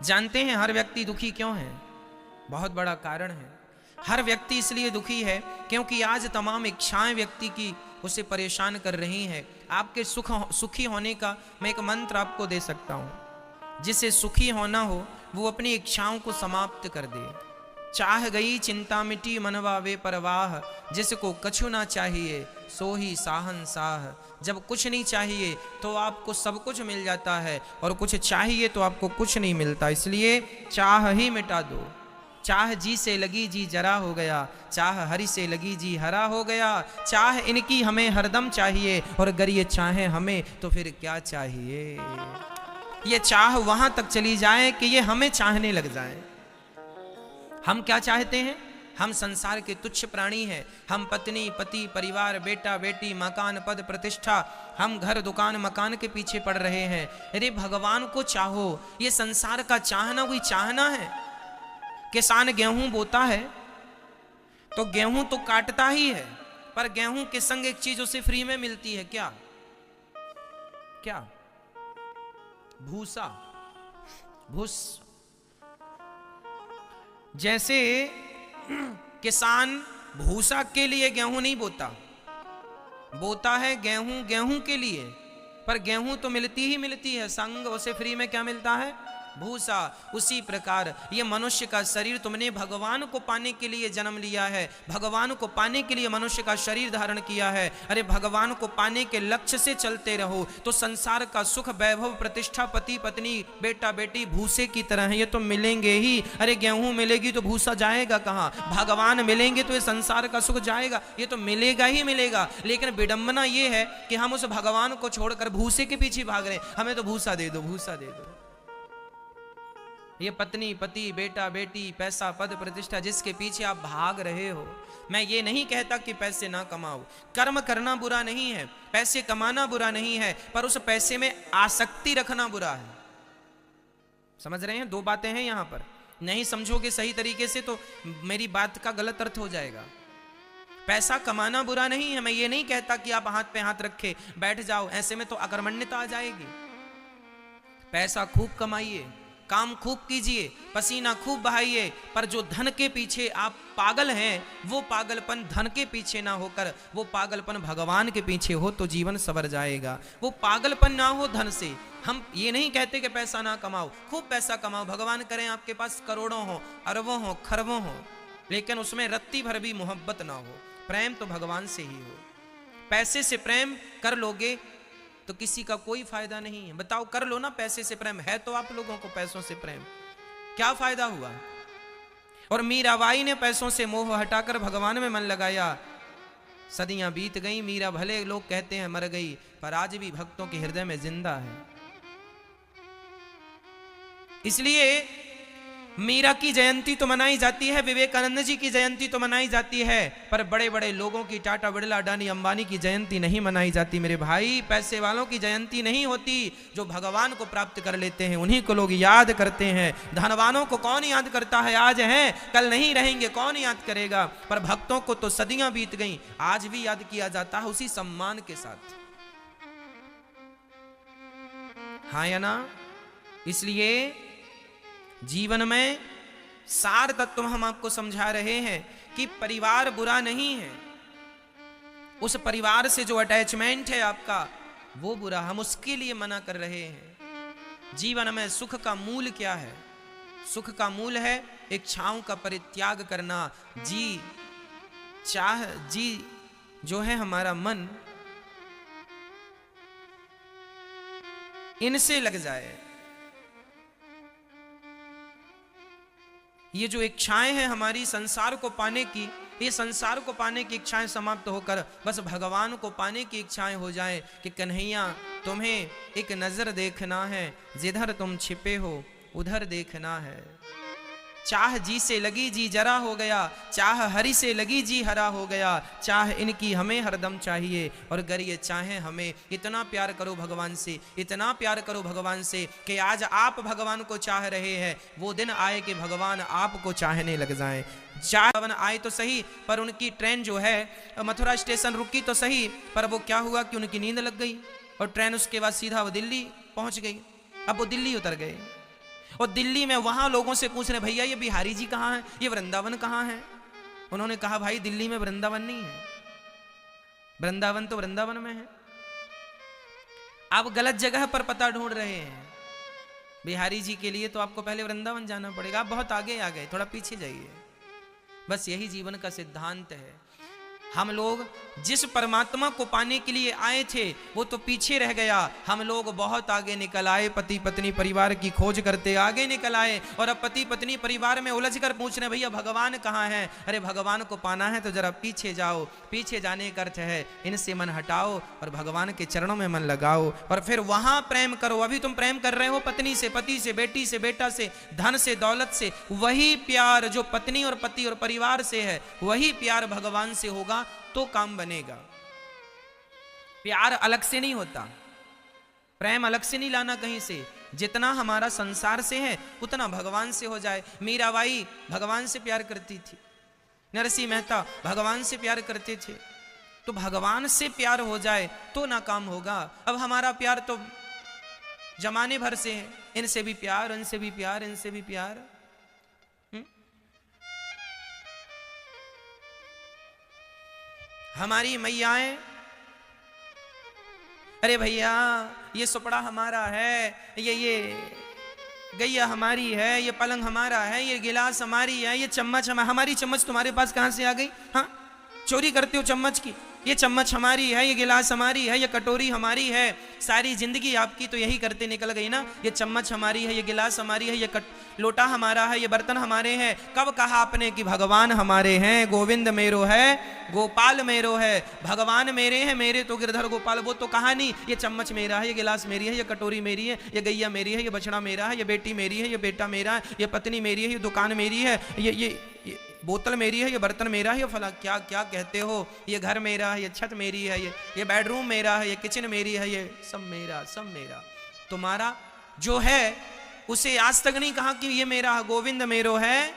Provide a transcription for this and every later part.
जानते हैं हर व्यक्ति दुखी क्यों है? बहुत बड़ा कारण है। हर व्यक्ति इसलिए दुखी है क्योंकि आज तमाम इच्छाएं व्यक्ति की उसे परेशान कर रही हैं। आपके सुखी होने का मैं एक मंत्र आपको दे सकता हूं। जिसे सुखी होना हो वो अपनी इच्छाओं को समाप्त कर दे। चाह गई चिंता मिटी मनवा वे परवाह, जिसको कछु ना चाहिए सो ही साहन साह। जब कुछ नहीं चाहिए तो आपको सब कुछ मिल जाता है, और कुछ चाहिए तो आपको कुछ नहीं मिलता। इसलिए चाह ही मिटा दो। चाह जी से लगी जी जरा हो गया, चाह हरि से लगी जी हरा हो गया। चाह इनकी हमें हरदम चाहिए, और अगर ये चाहे हमें तो फिर क्या चाहिए। ये चाह वहां तक चली जाए कि ये हमें चाहने लग जाए। हम क्या चाहते हैं? हम संसार के तुच्छ प्राणी हैं। हम पत्नी पति परिवार बेटा बेटी मकान पद प्रतिष्ठा, हम घर दुकान मकान के पीछे पड़ रहे हैं। अरे भगवान को चाहो। ये संसार का चाहना कोई चाहना है? किसान गेहूं बोता है तो गेहूं तो काटता ही है, पर गेहूं के संग एक चीज उसे फ्री में मिलती है। क्या क्या? भूसा, भूस। जैसे किसान भूसा के लिए गेहूं नहीं बोता, बोता है गेहूं के लिए, पर गेहूं तो मिलती ही मिलती है, संग उसे फ्री में क्या मिलता है? भूसा। उसी प्रकार ये मनुष्य का शरीर तुमने भगवान को पाने के लिए जन्म लिया है, भगवान को पाने के लिए मनुष्य का शरीर धारण किया है। अरे भगवान को पाने के लक्ष्य से चलते रहो तो संसार का सुख वैभव प्रतिष्ठा पति पत्नी बेटा बेटी भूसे की तरह है, ये तो मिलेंगे ही। अरे गेहूं मिलेगी तो भूसा जाएगा कहां? भगवान मिलेंगे तो ये संसार का सुख जाएगा? ये तो मिलेगा ही मिलेगा। लेकिन विडंबना ये है कि हम उस भगवान को छोड़कर भूसे के पीछे भाग रहे हैं। हमें तो भूसा दे दो, भूसा दे दो। ये पत्नी पति बेटा बेटी पैसा पद प्रतिष्ठा जिसके पीछे आप भाग रहे हो, मैं ये नहीं कहता कि पैसे ना कमाओ, कर्म करना बुरा नहीं है, पैसे कमाना बुरा नहीं है, पर उस पैसे में आसक्ति रखना बुरा है। समझ रहे हैं? दो बातें हैं यहां पर। नहीं समझोगे सही तरीके से तो मेरी बात का गलत अर्थ हो जाएगा। पैसा कमाना बुरा नहीं है, मैं ये नहीं कहता कि आप हाथ पे हाथ रखे बैठ जाओ, ऐसे में तो अकर्मण्यता आ जाएगी। पैसा खूब कमाइए, काम खूब कीजिए, पसीना खूब बहाइए, पर जो धन के पीछे आप पागल हैं वो पागलपन धन के पीछे ना होकर वो पागलपन भगवान के पीछे हो तो जीवन सवर जाएगा। वो पागलपन ना हो धन से। हम ये नहीं कहते कि पैसा ना कमाओ, खूब पैसा कमाओ, भगवान करें आपके पास करोड़ों हो अरबों हो खरबों हो, लेकिन उसमें रत्ती भर भी मोहब्बत ना हो। प्रेम तो भगवान से ही हो। पैसे से प्रेम कर लोगे तो किसी का कोई फायदा नहीं है। बताओ, कर लो ना पैसे से प्रेम, है तो आप लोगों को पैसों से प्रेम, क्या फायदा हुआ? और मीराबाई ने पैसों से मोह हटाकर भगवान में मन लगाया। सदियां बीत गई, मीरा भले लोग कहते हैं मर गई, पर आज भी भक्तों के हृदय में जिंदा है। इसलिए मीरा की जयंती तो मनाई जाती है, विवेकानंद जी की जयंती तो मनाई जाती है, पर बड़े बड़े लोगों की टाटा बिरला अडानी अंबानी की जयंती नहीं मनाई जाती मेरे भाई। पैसे वालों की जयंती नहीं होती। जो भगवान को प्राप्त कर लेते हैं उन्हीं को लोग याद करते हैं। धनवानों को कौन याद करता है? आज हैं कल नहीं रहेंगे, कौन याद करेगा? पर भक्तों को तो सदियां बीत गई, आज भी याद किया जाता है उसी सम्मान के साथ। हाँ या ना? इसलिए जीवन में सार तत्व हम आपको समझा रहे हैं कि परिवार बुरा नहीं है, उस परिवार से जो अटैचमेंट है आपका वो बुरा, हम उसके लिए मना कर रहे हैं। जीवन में सुख का मूल क्या है? सुख का मूल है इच्छाओं का परित्याग करना। जी जो है हमारा मन, इनसे लग जाए। ये जो इच्छाएं हैं हमारी संसार को पाने की, ये संसार को पाने की इच्छाएं समाप्त होकर बस भगवान को पाने की इच्छाएं हो जाएं कि कन्हैया तुम्हें एक नजर देखना है, जिधर तुम छिपे हो उधर देखना है। चाह जी से लगी जी जरा हो गया, चाह हरि से लगी जी हरा हो गया। चाह इनकी हमें हरदम चाहिए, और अगर ये चाहें हमें। इतना प्यार करो भगवान से, इतना प्यार करो भगवान से कि आज आप भगवान को चाह रहे हैं, वो दिन आए कि भगवान आपको चाहने लग जाएं। चाहवन आए तो सही, पर उनकी ट्रेन जो है मथुरा स्टेशन रुकी तो सही, पर वो क्या हुआ कि उनकी नींद लग गई और ट्रेन उसके बाद सीधा वो दिल्ली पहुंच गई। अब वो दिल्ली उतर गए। और दिल्ली में वहां लोगों से पूछ रहे, भैया ये बिहारी जी कहाँ हैं, ये वृंदावन कहाँ है? उन्होंने कहा, भाई दिल्ली में वृंदावन नहीं है, वृंदावन तो वृंदावन में है। आप गलत जगह पर पता ढूंढ रहे हैं। बिहारी जी के लिए तो आपको पहले वृंदावन जाना पड़ेगा। आप बहुत आगे आ गए, थोड़ा पीछे जाइए। बस यही जीवन का सिद्धांत है। हम लोग जिस परमात्मा को पाने के लिए आए थे वो तो पीछे रह गया, हम लोग बहुत आगे निकल आए। पति पत्नी परिवार की खोज करते आगे निकल आए, और अब पति पत्नी परिवार में उलझ कर पूछ रहे, भैया भगवान कहाँ है? अरे भगवान को पाना है तो जरा पीछे जाओ। पीछे जाने का अर्थ है इनसे मन हटाओ और भगवान के चरणों में मन लगाओ, और फिर वहां प्रेम करो। अभी तुम प्रेम कर रहे हो पत्नी से, पति से, बेटी से, बेटा से, धन से, दौलत से। वही प्यार जो पत्नी और पति और परिवार से है, वही प्यार भगवान से होगा तो काम बनेगा। प्यार अलग से नहीं होता, प्रेम अलग से नहीं लाना कहीं से। जितना हमारा संसार से है उतना भगवान से हो जाए। मीराबाई भगवान से प्यार करती थी, नरसिंह मेहता भगवान से प्यार करते थे, तो भगवान से प्यार हो जाए तो ना काम होगा। अब हमारा प्यार तो जमाने भर से है, इनसे भी प्यार, इनसे भी प्यार, इनसे भी प्यार। हमारी मैयाएं, अरे भैया ये सुपड़ा हमारा है, ये गैया हमारी है, ये पलंग हमारा है, ये गिलास हमारी है, ये चम्मच हमारी चम्मच तुम्हारे पास कहां से आ गई? हाँ, चोरी करते हो चम्मच की। ये चम्मच हमारी है, ये गिलास हमारी है, ये कटोरी हमारी है। सारी जिंदगी आपकी तो यही करते निकल गई ना। ये चम्मच हमारी है, ये गिलास हमारी है, ये लोटा हमारा है, ये बर्तन हमारे हैं। कब कहा आपने कि भगवान हमारे हैं? गोविंद मेरो है, गोपाल मेरो है। भगवान मेरे हैं, मेरे तो गिरधर गोपाल। वो तो कहा नहीं ये चम्मच मेरा है, ये गिलास मेरी है, ये कटोरी मेरी है, ये गैया मेरी है, ये बछड़ा मेरा है, ये बेटी मेरी है, ये बेटा मेरा है, ये पत्नी मेरी है, ये दुकान मेरी है, ये बोतल मेरी है, ये बर्तन मेरा है, ये फला क्या क्या कहते हो, ये घर मेरा है, ये छत मेरी है, ये बेडरूम मेरा है, ये किचन मेरी है, ये सब मेरा, सब मेरा। तुम्हारा जो है उसे आज तक नहीं कहा कि ये मेरा है। गोविंद मेरो है,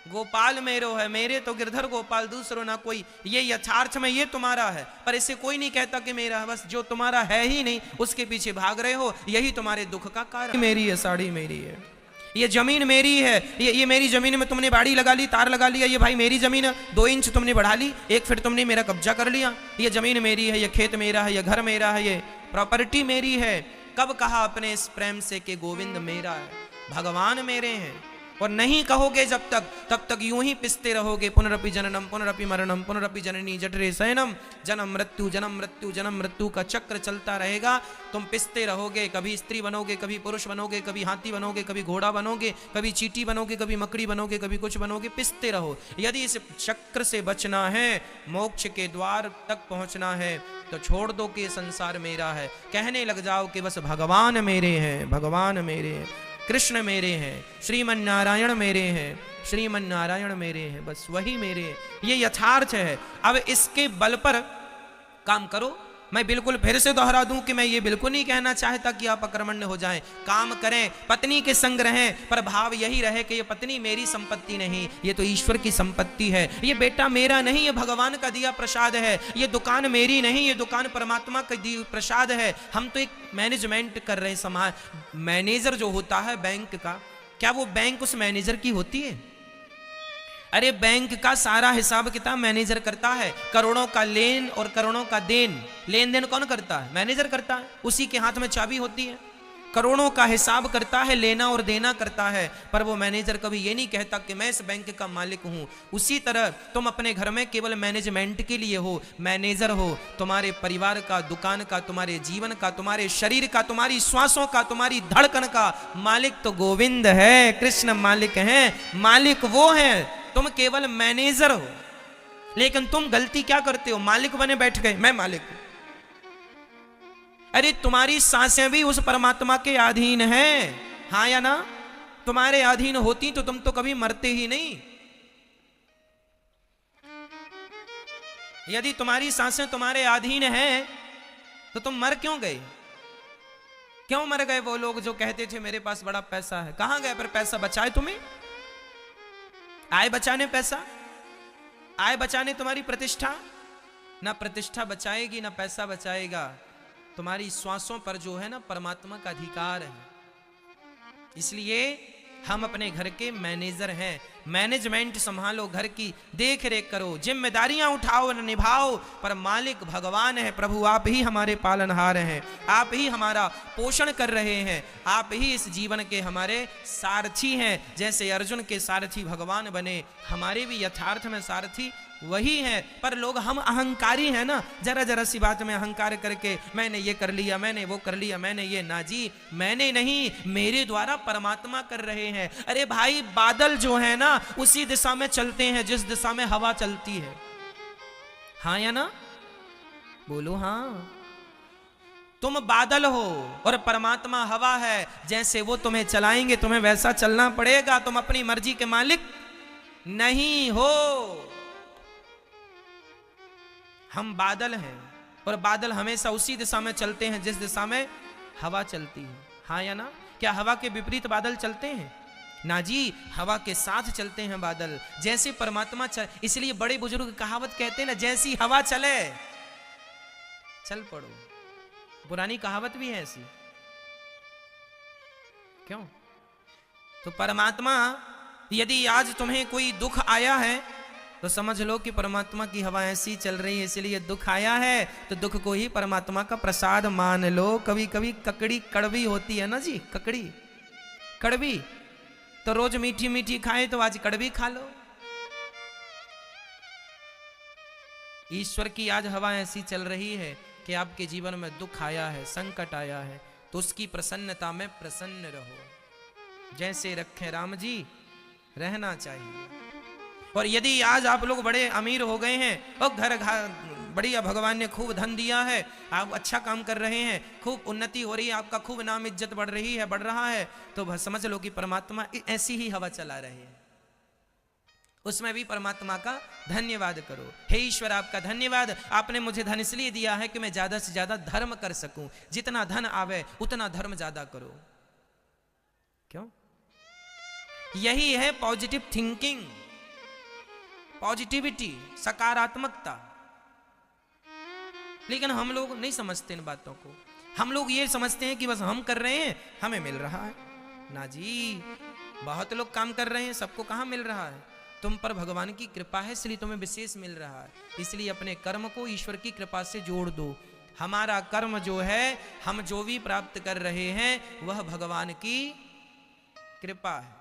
गोपाल मेरो है, मेरे तो गिरधर गोपाल, दूसरो ना कोई। ये यथार्थ में ये तुम्हारा है, पर इसे कोई नहीं कहता कि मेरा है। बस जो तुम्हारा है ही नहीं उसके पीछे भाग रहे हो, यही तुम्हारे दुख का कारण। मेरी है, साड़ी मेरी है, ये जमीन मेरी है, ये मेरी जमीन में तुमने बाड़ी लगा ली, तार लगा लिया, ये भाई मेरी जमीन है, 2 इंच तुमने बढ़ा ली, 1 फीट तुमने मेरा कब्जा कर लिया। ये जमीन मेरी है, ये खेत मेरा है, ये घर मेरा है, ये प्रॉपर्टी मेरी है। कब कहा अपने इस प्रेम से कि गोविंद मेरा है, भगवान मेरे हैं? और नहीं कहोगे जब तक, तब तक यूं ही पिसते रहोगे। पुनरपि जननम पुनरपि मरणम पुनरपि जननी जठरे शयनम। जन्म मृत्यु जन्म मृत्यु जन्म मृत्यु का चक्र चलता रहेगा। तुम पिसते रहोगे, कभी स्त्री बनोगे, कभी पुरुष बनोगे, कभी हाथी बनोगे, कभी घोड़ा बनोगे, कभी चींटी बनोगे, कभी मकड़ी बनोगे, कभी कुछ बनोगे। पिसते रहो। यदि इस चक्र से बचना है, मोक्ष के द्वार तक पहुंचना है, तो छोड़ दो कि संसार मेरा है। कहने लग जाओ कि बस भगवान मेरे हैं, भगवान मेरे हैं, कृष्ण मेरे हैं, श्रीमन नारायण मेरे हैं, श्रीमन नारायण मेरे हैं, बस वही मेरे हैं। ये यथार्थ है। अब इसके बल पर काम करो। मैं बिल्कुल फिर से दोहरा दूं कि मैं ये बिल्कुल नहीं कहना चाहता कि आप अकर्मण्य हो जाएं। काम करें, पत्नी के संग रहें, पर भाव यही रहे कि ये पत्नी मेरी संपत्ति नहीं, ये तो ईश्वर की संपत्ति है। ये बेटा मेरा नहीं, ये भगवान का दिया प्रसाद है। ये दुकान मेरी नहीं, ये दुकान परमात्मा का दिया प्रसाद है। हम तो एक मैनेजमेंट कर रहे हैं समाज। मैनेजर जो होता है बैंक का, क्या वो बैंक उस मैनेजर की होती है? अरे बैंक का सारा हिसाब किताब मैनेजर करता है। करोड़ों का लेन और करोड़ों का देन, लेन देन कौन करता है? मैनेजर करता है। उसी के हाथ में चाबी होती है। करोड़ों का हिसाब करता है, लेना और देना करता है, पर वो मैनेजर कभी ये नहीं कहता कि मैं इस बैंक का मालिक हूं। उसी तरह तुम अपने घर में केवल मैनेजमेंट के लिए हो, मैनेजर हो। तुम्हारे परिवार का, दुकान का, तुम्हारे जीवन का, तुम्हारे शरीर का, तुम्हारी श्वासों का, तुम्हारी धड़कन का मालिक तो गोविंद है, कृष्ण मालिक हैं। मालिक वो हैं, तुम केवल मैनेजर हो। लेकिन तुम गलती क्या करते हो? मालिक बने बैठ गए, मैं मालिक हूं। अरे तुम्हारी सांसें भी उस परमात्मा के अधीन हैं, हाँ या ना? तुम्हारे अधीन होती तो तुम तो कभी मरते ही नहीं। यदि तुम्हारी सांसें तुम्हारे अधीन हैं तो तुम मर क्यों गए? क्यों मर गए वो लोग जो कहते थे मेरे पास बड़ा पैसा है? कहां गए? पर पैसा बचाए तुम्हें? आय बचाने पैसा? आय बचाने तुम्हारी प्रतिष्ठा? ना प्रतिष्ठा बचाएगी ना पैसा बचाएगा। तुम्हारी श्वासों पर जो है ना परमात्मा का अधिकार है। इसलिए हम अपने घर के मैनेजर हैं, मैनेजमेंट संभालो, घर की देख रेख करो, जिम्मेदारियां उठाओ और निभाओ, पर मालिक भगवान है। प्रभु आप ही हमारे पालनहार हैं, आप ही हमारा पोषण कर रहे हैं, आप ही इस जीवन के हमारे सारथी हैं। जैसे अर्जुन के सारथी भगवान बने, हमारे भी यथार्थ में सारथी वही है। पर लोग हम अहंकारी हैं ना, जरा जरा सी बात में अहंकार करके मैंने ये कर लिया, मैंने वो कर लिया, मैंने ये ना जी, मैंने नहीं, मेरे द्वारा परमात्मा कर रहे हैं। अरे भाई बादल जो है ना उसी दिशा में चलते हैं जिस दिशा में हवा चलती है, हाँ या ना? बोलो हाँ। तुम बादल हो और परमात्मा हवा है, जैसे वो तुम्हें चलाएंगे तुम्हें वैसा चलना पड़ेगा। तुम अपनी मर्जी के मालिक नहीं हो। हम बादल हैं और बादल हमेशा उसी दिशा में चलते हैं जिस दिशा में हवा चलती है, हाँ या ना? क्या हवा के विपरीत बादल चलते हैं? ना जी, हवा के साथ चलते हैं बादल। जैसे परमात्मा इसलिए बड़े बुजुर्ग कहावत कहते हैं ना, जैसी हवा चले चल पड़ो। पुरानी कहावत भी है ऐसी, क्यों? तो परमात्मा, यदि आज तुम्हें कोई दुख आया है तो समझ लो कि परमात्मा की हवा ऐसी चल रही है, इसलिए दुख आया है, तो दुख को ही परमात्मा का प्रसाद मान लो। कभी कभी ककड़ी कड़वी होती है ना जी, ककड़ी कड़वी, तो रोज मीठी मीठी खाए तो आज कड़वी खा लो। ईश्वर की आज हवा ऐसी चल रही है कि आपके जीवन में दुख आया है, संकट आया है, तो उसकी प्रसन्नता में प्रसन्न रहो। जैसे रखे राम जी रहना चाहिए। और यदि आज आप लोग बड़े अमीर हो गए हैं और घर बढ़िया, भगवान ने खूब धन दिया है, आप अच्छा काम कर रहे हैं, खूब उन्नति हो रही है, आपका खूब नाम इज्जत बढ़ रही है, बढ़ रहा है, तो बस समझ लो कि परमात्मा ऐसी ही हवा चला रहे हैं। उसमें भी परमात्मा का धन्यवाद करो। हे ईश्वर आपका धन्यवाद, आपने मुझे धन इसलिए दिया है कि मैं ज्यादा से ज्यादा धर्म कर सकूं। जितना धन आवे उतना धर्म ज्यादा करो। क्यों? यही है पॉजिटिव थिंकिंग, पॉजिटिविटी, सकारात्मकता। लेकिन हम लोग नहीं समझते इन बातों को। हम लोग ये समझते हैं कि बस हम कर रहे हैं हमें मिल रहा है। ना जी, बहुत लोग काम कर रहे हैं, सबको कहां मिल रहा है? तुम पर भगवान की कृपा है इसलिए तुम्हें विशेष मिल रहा है। इसलिए अपने कर्म को ईश्वर की कृपा से जोड़ दो। हमारा कर्म जो है, हम जो भी प्राप्त कर रहे हैं वह भगवान की कृपा है,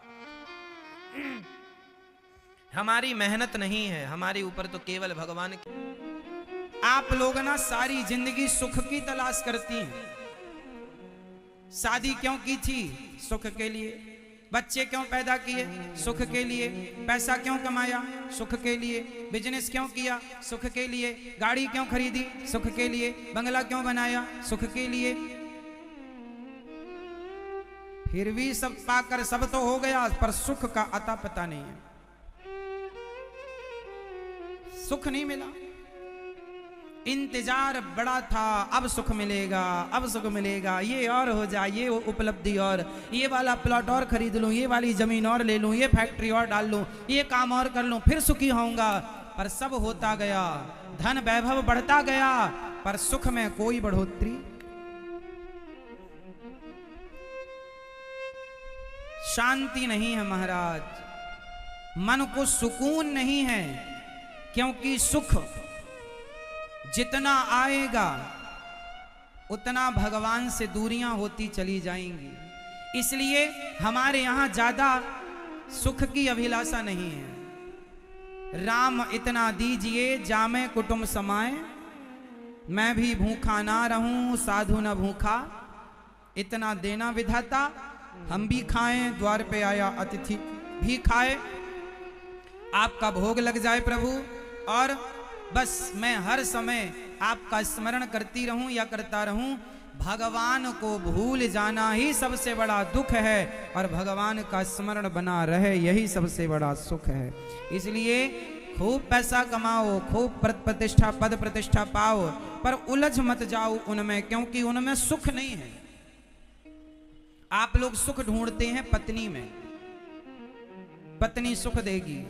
हमारी मेहनत नहीं है। हमारे ऊपर तो केवल भगवान की। आप लोग ना सारी जिंदगी सुख की तलाश करती हैं। शादी क्यों की थी? सुख के लिए। बच्चे क्यों पैदा किए? सुख के लिए। पैसा क्यों कमाया? सुख के लिए। बिजनेस क्यों किया? सुख के लिए। गाड़ी क्यों खरीदी? सुख के लिए। बंगला क्यों बनाया? सुख के लिए। फिर भी सब पाकर सब तो हो गया, पर सुख का अता पता नहीं है, सुख नहीं मिला। इंतजार बड़ा था, अब सुख मिलेगा, अब सुख मिलेगा, ये और हो जाए, ये उपलब्धि और, ये वाला प्लॉट और खरीद लूं, ये वाली जमीन और ले लूं, ये फैक्ट्री और डाल लूं, ये काम और कर लूं, फिर सुखी होऊंगा। पर सब होता गया, धन वैभव बढ़ता गया, पर सुख में कोई बढ़ोतरी, शांति नहीं है महाराज। मन को सुकून नहीं है, क्योंकि सुख जितना आएगा उतना भगवान से दूरियां होती चली जाएंगी। इसलिए हमारे यहां ज्यादा सुख की अभिलाषा नहीं है। राम इतना दीजिए जामे कुटुंब समाए, मैं भी भूखा ना रहूं साधु न भूखा, इतना देना विधाता, हम भी खाएं, द्वार पे आया अतिथि भी खाए, आपका भोग लग जाए प्रभु, और बस मैं हर समय आपका स्मरण करती रहूं या करता रहूं। भगवान को भूल जाना ही सबसे बड़ा दुख है, और भगवान का स्मरण बना रहे यही सबसे बड़ा सुख है। इसलिए खूब पैसा कमाओ, खूब प्रतिष्ठा, पद प्रतिष्ठा पाओ, पर उलझ मत जाओ उनमें, क्योंकि उनमें सुख नहीं है। आप लोग सुख ढूंढते हैं पत्नी में, पत्नी सुख देगी।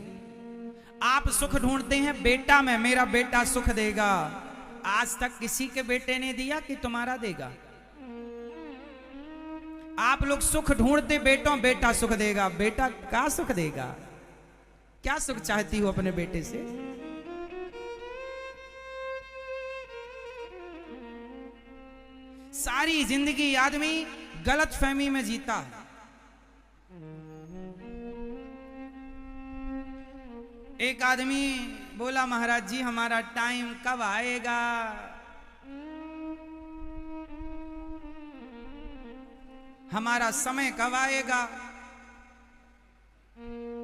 आप सुख ढूंढते हैं बेटा में, मेरा बेटा सुख देगा। आज तक किसी के बेटे ने दिया कि तुम्हारा देगा? आप लोग सुख ढूंढते बेटों, बेटा सुख देगा। बेटा क्या सुख देगा? क्या सुख चाहती हो अपने बेटे से? सारी जिंदगी आदमी गलत फहमी में जीता है। एक आदमी बोला, महाराज जी हमारा टाइम कब आएगा? हमारा समय कब आएगा?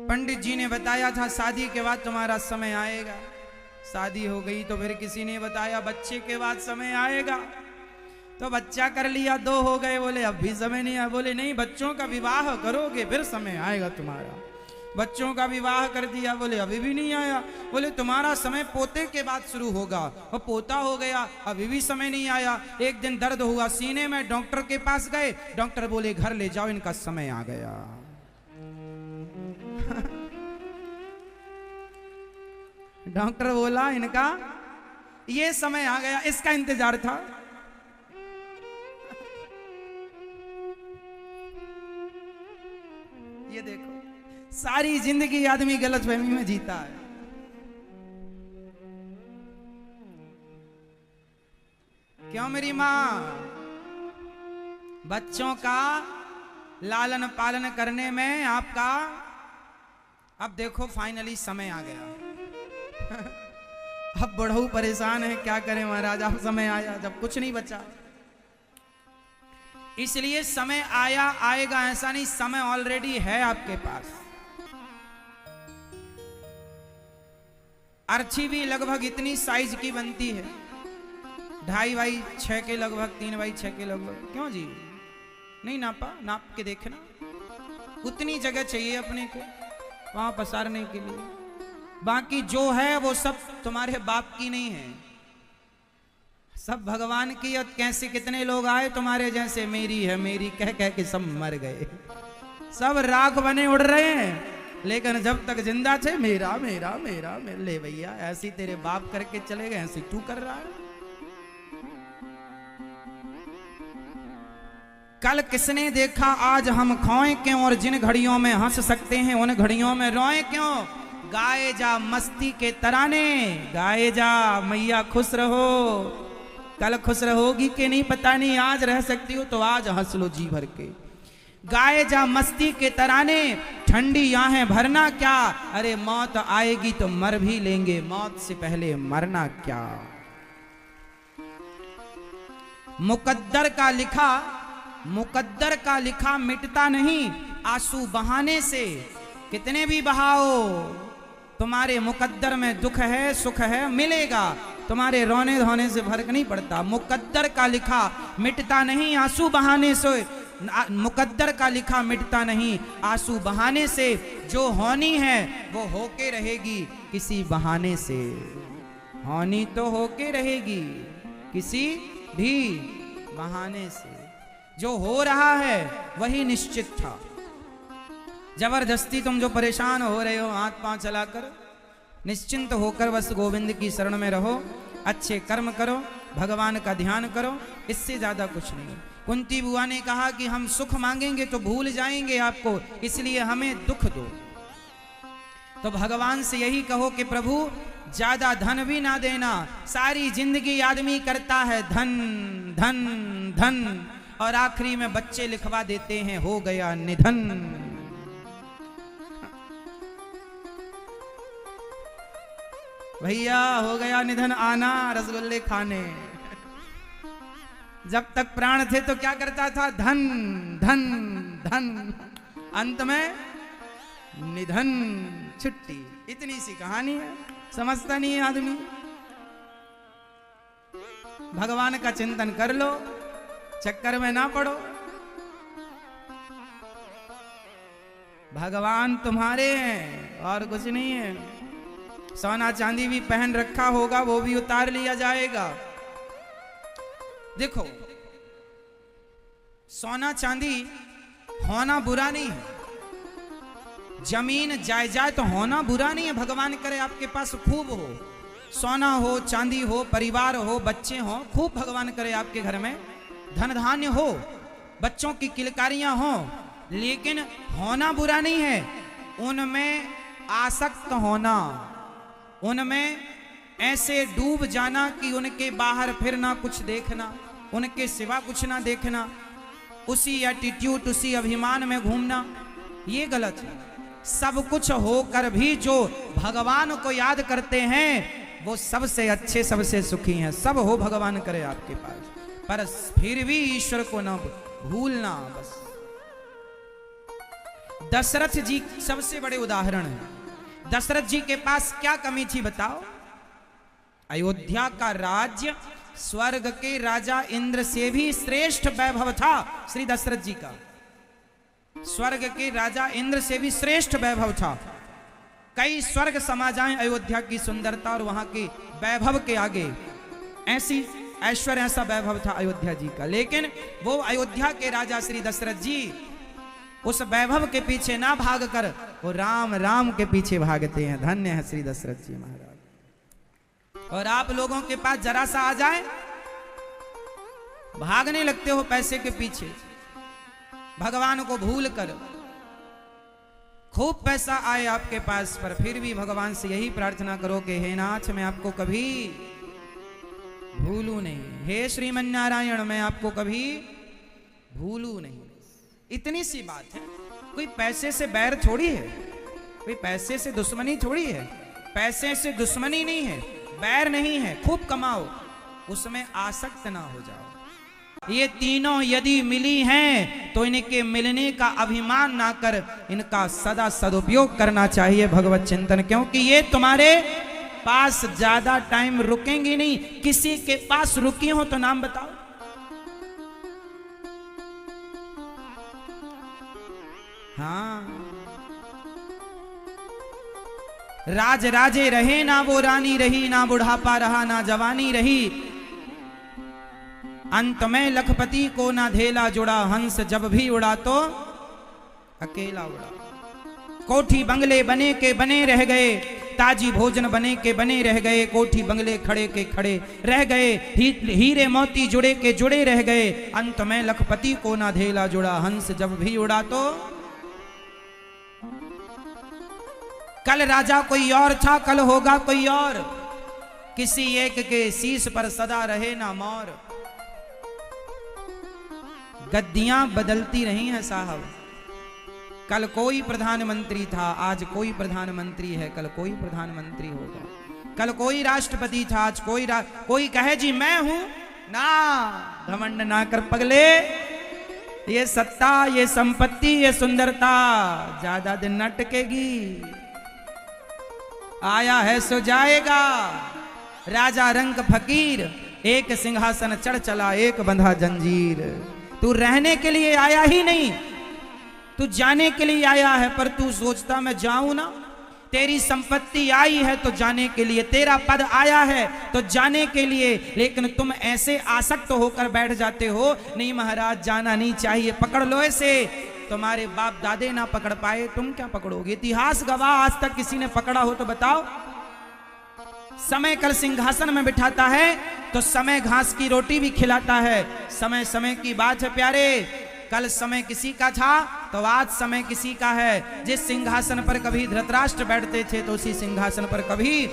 पंडित जी ने बताया था शादी के बाद तुम्हारा समय आएगा। शादी हो गई तो फिर किसी ने बताया बच्चे के बाद समय आएगा। तो बच्चा कर लिया, 2 हो गए, बोले अब भी समय नहीं आया। बोले नहीं, बच्चों का विवाह करोगे फिर समय आएगा तुम्हारा। बच्चों का विवाह कर दिया, बोले अभी भी नहीं आया। बोले तुम्हारा समय पोते के बाद शुरू होगा। और पोता हो गया, अभी भी समय नहीं आया। एक दिन दर्द हुआ सीने में, डॉक्टर के पास गए। डॉक्टर बोले घर ले जाओ, इनका समय आ गया। डॉक्टर बोला इनका ये समय आ गया, इसका इंतजार था। ये देखो, सारी जिंदगी आदमी गलतफहमी में जीता है। क्यों मेरी मां? बच्चों का लालन पालन करने में आपका, अब देखो फाइनली समय आ गया। अब बड़हू परेशान है, क्या करें महाराज, अब समय आया जब कुछ नहीं बचा। इसलिए समय आया आएगा ऐसा नहीं, समय ऑलरेडी है आपके पास। अर्ची भी लगभग इतनी साइज की बनती है, 2.5x6 के लगभग, 3x6 के लगभग। क्यों जी नहीं नापा? नाप के देखना, उतनी जगह चाहिए अपने को वहां पसारने के लिए। बाकी जो है वो सब तुम्हारे बाप की नहीं है, सब भगवान की। और कैसे कितने लोग आए तुम्हारे जैसे, मेरी है मेरी कह कह के सब मर गए, सब राख बने उड़ रहे हैं। लेकिन जब तक जिंदा थे मेरा मेरा मेरा मेरा। ले भैया, ऐसी तेरे बाप करके चले गए, ऐसी तू कर रहा है। कल किसने देखा आज हम खोए क्यों? और जिन घड़ियों में हंस सकते हैं उन घड़ियों में रोए क्यों? गाए जा मस्ती के तराने, गाए जा मैया खुश रहो। कल खुश रहोगी कि नहीं पता नहीं, आज रह सकती हो तो आज हंस लो जी भर के। गाए जा मस्ती के तराने, ठंडी आहें भरना क्या? अरे मौत आएगी तो मर भी लेंगे, मौत से पहले मरना क्या? मुकद्दर का लिखा मिटता नहीं आंसू बहाने से। कितने भी बहाओ, तुम्हारे मुकद्दर में दुख है सुख है मिलेगा, तुम्हारे रोने धोने से फर्क नहीं पड़ता। मुकद्दर का लिखा मिटता नहीं आंसू बहाने से, मुकद्दर का लिखा मिटता नहीं आंसू बहाने से। जो होनी है वो होके रहेगी किसी बहाने से, होनी तो होके रहेगी किसी भी बहाने से। जो हो रहा है वही निश्चित था। जबरदस्ती तुम जो परेशान हो रहे हो हाथ पांव चलाकर, निश्चिंत होकर बस गोविंद की शरण में रहो, अच्छे कर्म करो, भगवान का ध्यान करो, इससे ज्यादा कुछ नहीं। कुंती बुआ ने कहा कि हम सुख मांगेंगे तो भूल जाएंगे आपको, इसलिए हमें दुख दो। तो भगवान से यही कहो कि प्रभु ज्यादा धन भी ना देना। सारी जिंदगी आदमी करता है धन धन धन, और आखिरी में बच्चे लिखवा देते हैं हो गया निधन। भैया हो गया निधन, आना रसगुल्ले खाने। जब तक प्राण थे तो क्या करता था? धन धन धन, अंत में निधन, छुट्टी। इतनी सी कहानी है, समझता नहीं है आदमी। भगवान का चिंतन कर लो, चक्कर में ना पड़ो। भगवान तुम्हारे हैं और कुछ नहीं है। सोना चांदी भी पहन रखा होगा वो भी उतार लिया जाएगा। देखो, सोना चांदी होना बुरा नहीं है, जमीन जायदाद तो होना बुरा नहीं है। भगवान करे आपके पास खूब हो, सोना हो चांदी हो, परिवार हो, बच्चे हो, खूब भगवान करे आपके घर में धन धान्य हो, बच्चों की किलकारियां हों, लेकिन होना बुरा नहीं है, उनमें आसक्त होना, उनमें ऐसे डूब जाना कि उनके बाहर फिर ना कुछ देखना, उनके सिवा कुछ ना देखना, उसी एटीट्यूड, उसी अभिमान में घूमना, ये गलत है। सब कुछ होकर भी जो भगवान को याद करते हैं वो सबसे अच्छे, सबसे सुखी हैं। सब हो भगवान करे आपके पास, पर फिर भी ईश्वर को ना भूलना। बस दशरथ जी सबसे बड़े उदाहरण है। दशरथ जी के पास क्या कमी थी बताओ? अयोध्या का राज्य स्वर्ग के राजा इंद्र से भी श्रेष्ठ वैभव था। श्री दशरथ जी का स्वर्ग के राजा इंद्र से भी श्रेष्ठ वैभव था। कई स्वर्ग समा जाएं अयोध्या की सुंदरता और वहां के वैभव के आगे। ऐसी ऐश्वर्य, ऐसा वैभव था अयोध्या जी का। लेकिन वो अयोध्या के राजा श्री दशरथ जी उस वैभव के पीछे ना भागकर वो राम राम के पीछे भागते हैं। धन्य है श्री दशरथ जी महाराज। और आप लोगों के पास जरा सा आ जाए, भागने लगते हो पैसे के पीछे, भगवान को भूल कर। खूब पैसा आए आपके पास, पर फिर भी भगवान से यही प्रार्थना करो कि हे नाथ, मैं आपको कभी भूलू नहीं, हे श्रीमन नारायण, मैं आपको कभी भूलू नहीं। इतनी सी बात है। कोई पैसे से बैर थोड़ी है, कोई पैसे से दुश्मनी थोड़ी है। पैसे से दुश्मनी नहीं है, बैर नहीं है। खूब कमाओ, उसमें आसक्त ना हो जाओ। ये तीनों यदि मिली हैं तो इनके मिलने का अभिमान ना कर, इनका सदा सदुपयोग करना चाहिए भगवत चिंतन, क्योंकि ये तुम्हारे पास ज्यादा टाइम रुकेंगी नहीं। किसी के पास रुकी हो तो नाम बताओ। हाँ, राज राजे रहे ना वो रानी रही, ना बुढ़ापा रहा ना जवानी रही। अंत में लखपति को ना धेला जुड़ा, हंस जब भी उड़ा तो अकेला उड़ा। कोठी बंगले बने के बने रह गए, ताजी भोजन बने के बने रह गए। कोठी बंगले खड़े के खड़े रह गए, हीरे मोती जुड़े के जुड़े रह गए। अंत में लखपति को ना धेला जुड़ा, हंस जब भी उड़ा तो। कल राजा कोई और था, कल होगा कोई और। किसी एक के शीश पर सदा रहे ना मोर। गद्दियां बदलती रही हैं साहब। कल कोई प्रधानमंत्री था, आज कोई प्रधानमंत्री है, कल कोई प्रधानमंत्री होगा। कल कोई राष्ट्रपति था, आज कोई कहे जी मैं हूं ना। घमंड ना कर पगले, ये सत्ता, ये संपत्ति, ये सुंदरता ज्यादा दिन न टिकेगी। आया है सो जाएगा। राजा रंग फकीर, एक सिंहासन चढ़ चला, एक बंधा जंजीर। तू रहने के लिए आया ही नहीं, तू जाने के लिए आया है। पर तू सोचता मैं जाऊं ना। तेरी संपत्ति आई है तो जाने के लिए, तेरा पद आया है तो जाने के लिए, लेकिन तुम ऐसे आसक्त होकर बैठ जाते हो। नहीं महाराज, जाना नहीं चाहिए, पकड़ लो ऐसे। तुम्हारे बाप दादे ना पकड़ पाए, तुम क्या पकड़ोगे? इतिहास गवाह, आज तक किसी ने पकड़ा हो तो बताओ। समय कल सिंहासन में बिठाता है तो समय घास की रोटी भी खिलाता है। समय समय की बात है प्यारे। कल समय किसी का था तो आज समय किसी का है। जिस सिंहासन पर कभी धृतराष्ट्र बैठते थे तो उसी सिंहासन पर कभी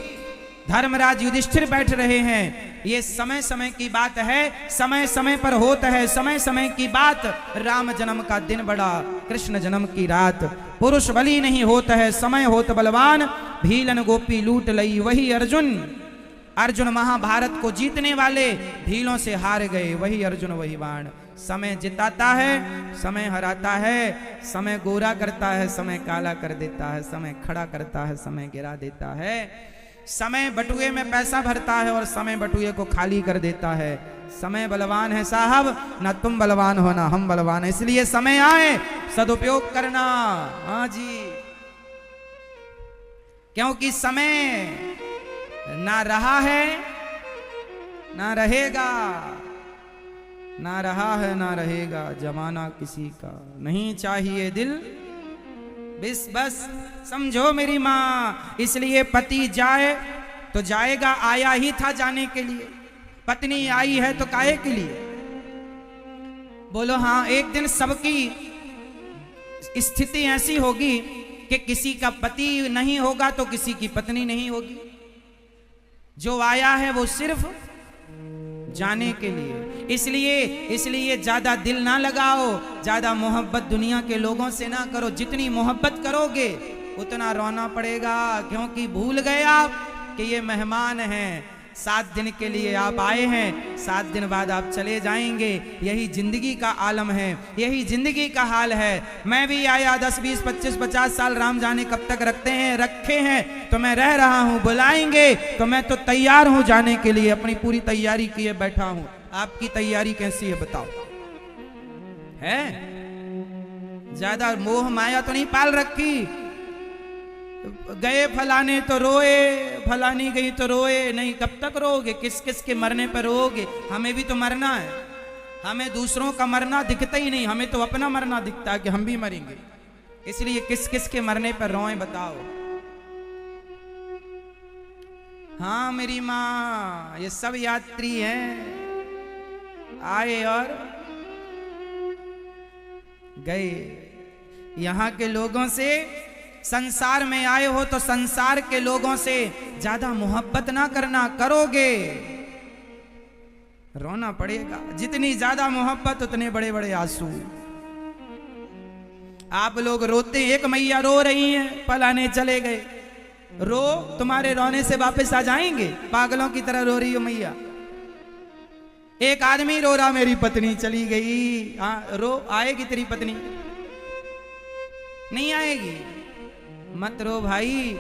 धर्मराज युधिष्ठिर बैठ रहे हैं। ये समय समय की बात है, समय समय पर होता है। समय समय की बात, राम जन्म का दिन बड़ा, कृष्ण जन्म की रात। पुरुष बलि नहीं होता है, समय होत बलवान। भीलन गोपी लूट लई वही अर्जुन। अर्जुन महाभारत को जीतने वाले भीलों से हार गए, वही अर्जुन वही बाण। समय जिताता है, समय हराता है। समय गोरा करता है, समय काला कर देता है। समय खड़ा करता है, समय गिरा देता है। समय बटुए में पैसा भरता है और समय बटुए को खाली कर देता है। समय बलवान है साहब, ना तुम बलवान हो ना हम बलवान है। इसलिए समय आए सदुपयोग करना। हाँ जी, क्योंकि समय ना रहा है ना रहेगा, ना रहा है ना रहेगा। जमाना किसी का नहीं चाहिए दिल, बस समझो मेरी माँ। इसलिए पति जाए तो जाएगा, आया ही था जाने के लिए। पत्नी आई है तो काहे के लिए? बोलो हाँ। एक दिन सबकी स्थिति ऐसी होगी कि किसी का पति नहीं होगा तो किसी की पत्नी नहीं होगी। जो आया है वो सिर्फ जाने के लिए। इसलिए ज्यादा दिल ना लगाओ, ज्यादा मोहब्बत दुनिया के लोगों से ना करो। जितनी मोहब्बत करोगे उतना रोना पड़ेगा, क्योंकि भूल गए आप कि ये मेहमान हैं। 7 दिन के लिए आप आए हैं, 7 दिन बाद आप चले जाएंगे। यही जिंदगी का आलम है, यही जिंदगी का हाल है। मैं भी आया 10, 20, 25, 50 साल, राम जाने कब तक रखे हैं तो मैं रह रहा हूं। बुलाएंगे तो मैं तो तैयार हूं जाने के लिए, अपनी पूरी तैयारी किए बैठा हूं। आपकी तैयारी कैसी है बताओ? है ज्यादा मोह माया तो नहीं पाल रखी? गए फलाने तो रोए, फलानी गई तो रोए। नहीं, कब तक रोओगे? किस किस के मरने पर रोओगे? हमें भी तो मरना है। हमें दूसरों का मरना दिखता ही नहीं, हमें तो अपना मरना दिखता है कि हम भी मरेंगे। इसलिए किस किस के मरने पर रोए बताओ? हाँ मेरी माँ, ये सब यात्री हैं, आए और गए। यहां के लोगों से, संसार में आए हो तो संसार के लोगों से ज्यादा मोहब्बत ना करना, करोगे रोना पड़ेगा। जितनी ज्यादा मोहब्बत उतने बड़े बड़े आंसू। आप लोग रोते, एक मैया रो रही हैं, फलाने चले गए। रो, तुम्हारे रोने से वापस आ जाएंगे? पागलों की तरह रो रही हो मैया। एक आदमी रो रहा, मेरी पत्नी चली गई। हाँ रो, आएगी तेरी पत्नी? नहीं आएगी। मत रो भाई।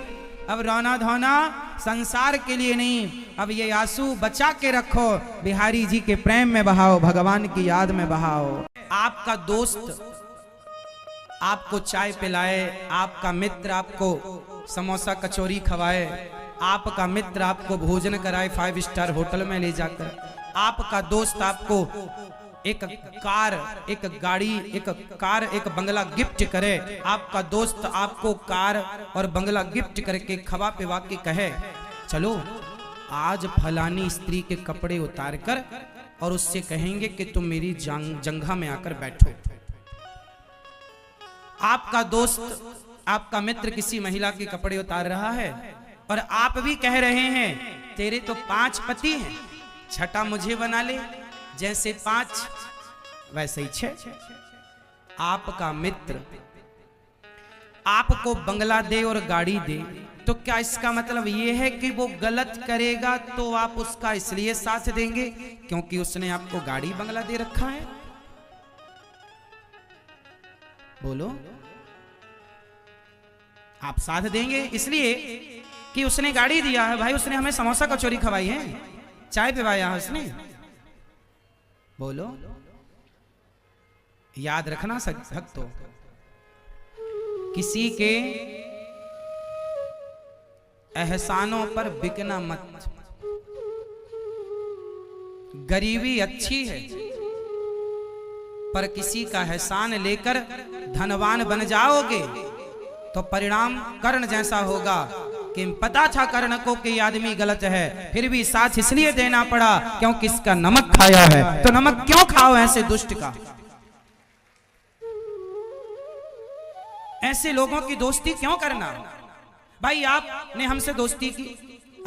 अब रोना धोना संसार के लिए नहीं, अब ये आंसू बचा के रखो, बिहारी जी के प्रेम में बहाओ, भगवान की याद में बहाओ। आपका दोस्त आपको चाय पिलाए, आपका मित्र आपको समोसा कचौरी खवाए, आपका मित्र आपको भोजन कराए 5 स्टार होटल में ले जाकर, आपका दोस्त आपको एक कार, एक गाड़ी, एक बंगला गिफ्ट करे, आपका दोस्त आपको कार और बंगला गिफ्ट करके खवा पिवा के कहे चलो आज फलानी स्त्री के कपड़े उतार कर और उससे कहेंगे कि तुम मेरी जंघा में आकर बैठो। आपका दोस्त, आपका मित्र किसी महिला के कपड़े उतार रहा है और आप भी कह रहे हैं तेरे तो 5 पति हैं, छठा मुझे बना ले, जैसे 5 वैसे ही 6। आपका मित्र आपको बंगला दे और गाड़ी दे तो क्या इसका मतलब यह है कि वो गलत करेगा तो आप उसका इसलिए साथ देंगे क्योंकि उसने आपको गाड़ी बंगला दे रखा है? बोलो, आप साथ देंगे इसलिए कि उसने गाड़ी दिया है? भाई उसने हमें समोसा कचौरी खवाई है, चाय पिवाया है उसने। बोलो, याद रखना भक्तों, किसी के एहसानों पर बिकना मत। गरीबी अच्छी है पर किसी का एहसान लेकर धनवान बन जाओगे तो परिणाम कर्ण जैसा होगा कि पता था कर्ण को कि आदमी गलत है, फिर भी साथ इसलिए देना पड़ा क्योंकि इसका नमक खाया है। तो नमक क्यों खाओ ऐसे दुष्ट का? ऐसे लोगों की दोस्ती क्यों करना? भाई आपने हमसे दोस्ती की,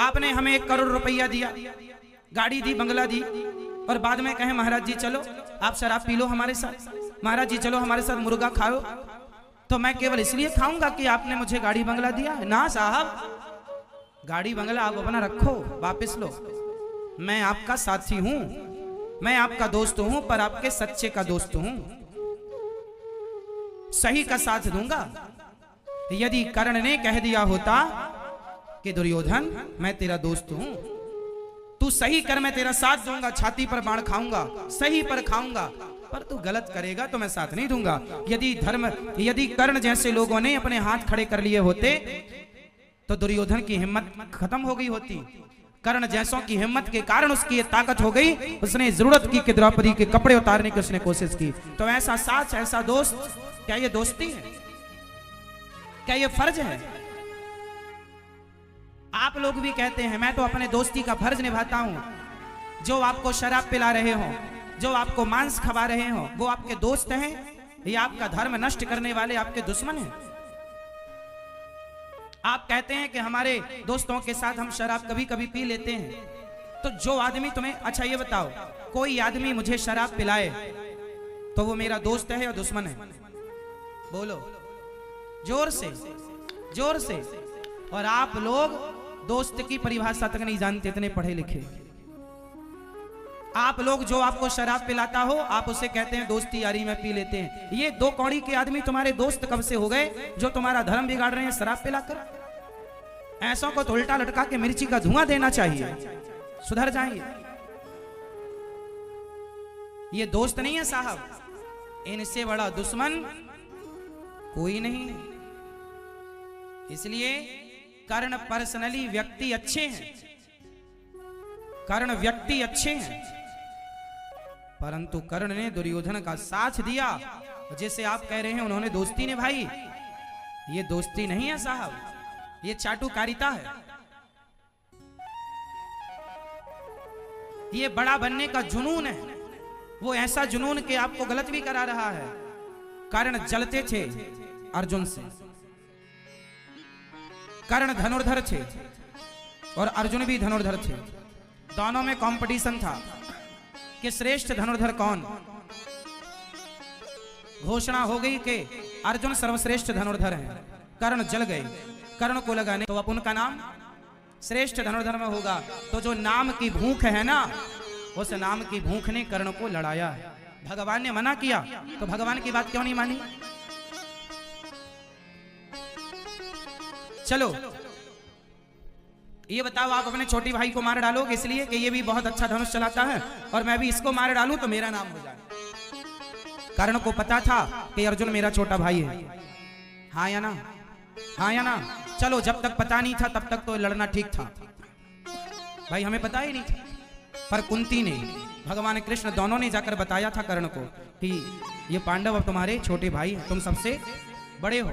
आपने हमें 1 करोड़ रुपया दिया, गाड़ी दी, बंगला दी और बाद में कहे महाराज जी चलो आप शराब पी लो हमारे साथ, महाराज जी चलो हमारे साथ मुर्गा खाओ, तो मैं केवल इसलिए खाऊंगा कि आपने मुझे गाड़ी बंगला दिया है? ना साहब, गाड़ी बंगला आप अपना रखो, वापस लो। मैं आपका साथी हूं, मैं आपका दोस्त हूं, पर आपके सच्चे का दोस्त हूं, सही का साथ दूंगा। यदि कर्ण ने कह दिया होता कि दुर्योधन मैं तेरा दोस्त हूं, तू सही कर, मैं तेरा साथ दूंगा, छाती पर बाण खाऊंगा, सही पर खाऊंगा, पर तू गलत करेगा तो मैं साथ नहीं दूंगा। यदि कर्ण जैसे लोगों ने अपने हाथ खड़े कर लिए होते तो दुर्योधन की हिम्मत खत्म हो गई होती। कर्ण जैसों की हिम्मत के कारण उसकी ये ताकत हो गई, उसने जरूरत की कि द्रौपदी के कपड़े उतारने की उसने कोशिश की। तो ऐसा साथ, ऐसा दोस्त, क्या ये दोस्ती है? क्या ये फर्ज है? आप लोग भी कहते हैं मैं तो अपने दोस्ती का फर्ज निभाता हूं। जो आपको शराब पिला रहे हो, जो आपको मांस खवा रहे हो वो आपके दोस्त हैं या आपका धर्म नष्ट करने वाले आपके दुश्मन हैं? आप कहते हैं कि हमारे दोस्तों के साथ हम शराब कभी कभी पी लेते हैं, तो जो आदमी तुम्हें, अच्छा ये बताओ, कोई आदमी मुझे शराब पिलाए तो वो मेरा दोस्त है या दुश्मन है? बोलो जोर से, जोर से। और आप लोग दोस्त की परिभाषा तक नहीं जानते, इतने पढ़े लिखे। आप लोग जो आपको शराब पिलाता हो आप उसे कहते हैं दोस्ती यारी में पी लेते हैं। ये दो कौड़ी के आदमी तुम्हारे दोस्त कब से हो गए जो तुम्हारा धर्म बिगाड़ रहे हैं शराब पिलाकर? ऐसों को तो उल्टा लटका के मिर्ची का धुआं देना चाहिए, सुधर जाएंगे। ये दोस्त नहीं है साहब, इनसे बड़ा दुश्मन कोई नहीं। इसलिए कर्ण पर्सनली व्यक्ति अच्छे हैं, कर्ण व्यक्ति अच्छे हैं, परंतु कर्ण ने दुर्योधन का साथ दिया। जैसे आप कह रहे हैं उन्होंने दोस्ती निभाई, ये दोस्ती नहीं है साहब, ये चाटुकारिता है। ये बड़ा बनने का जुनून है, वो ऐसा जुनून कि आपको गलत भी करा रहा है। कर्ण जलते थे अर्जुन से, कर्ण धनुर्धर थे और अर्जुन भी धनुर्धर थे। दोनों में कंपटीशन था कि श्रेष्ठ धनुर्धर कौन। घोषणा हो गई कि अर्जुन सर्वश्रेष्ठ धनुर्धर हैं। कर्ण जल गए, कर्ण को लगाने तो अब उनका नाम श्रेष्ठ धनुर्धर में होगा। तो जो नाम की भूख है ना, उस नाम की भूख ने कर्ण को लड़ाया है। भगवान ने मना किया तो भगवान की बात क्यों नहीं मानी? चलो ये बताओ, आप अपने छोटे भाई को मार डालोगे इसलिए कि ये भी बहुत अच्छा धनुष चलाता है और मैं भी इसको मार डालूं तो मेरा नाम हो जाए? कर्ण को पता था कि अर्जुन मेरा छोटा भाई है, हाँ या ना, हाँ या ना? चलो जब तक पता नहीं था तब तक तो लड़ना ठीक था, भाई हमें पता ही नहीं था। पर कुंती ने, भगवान कृष्ण दोनों ने जाकर बताया था कर्ण को कि ये पांडव अब तुम्हारे छोटे भाई हैं, तुम सबसे बड़े हो।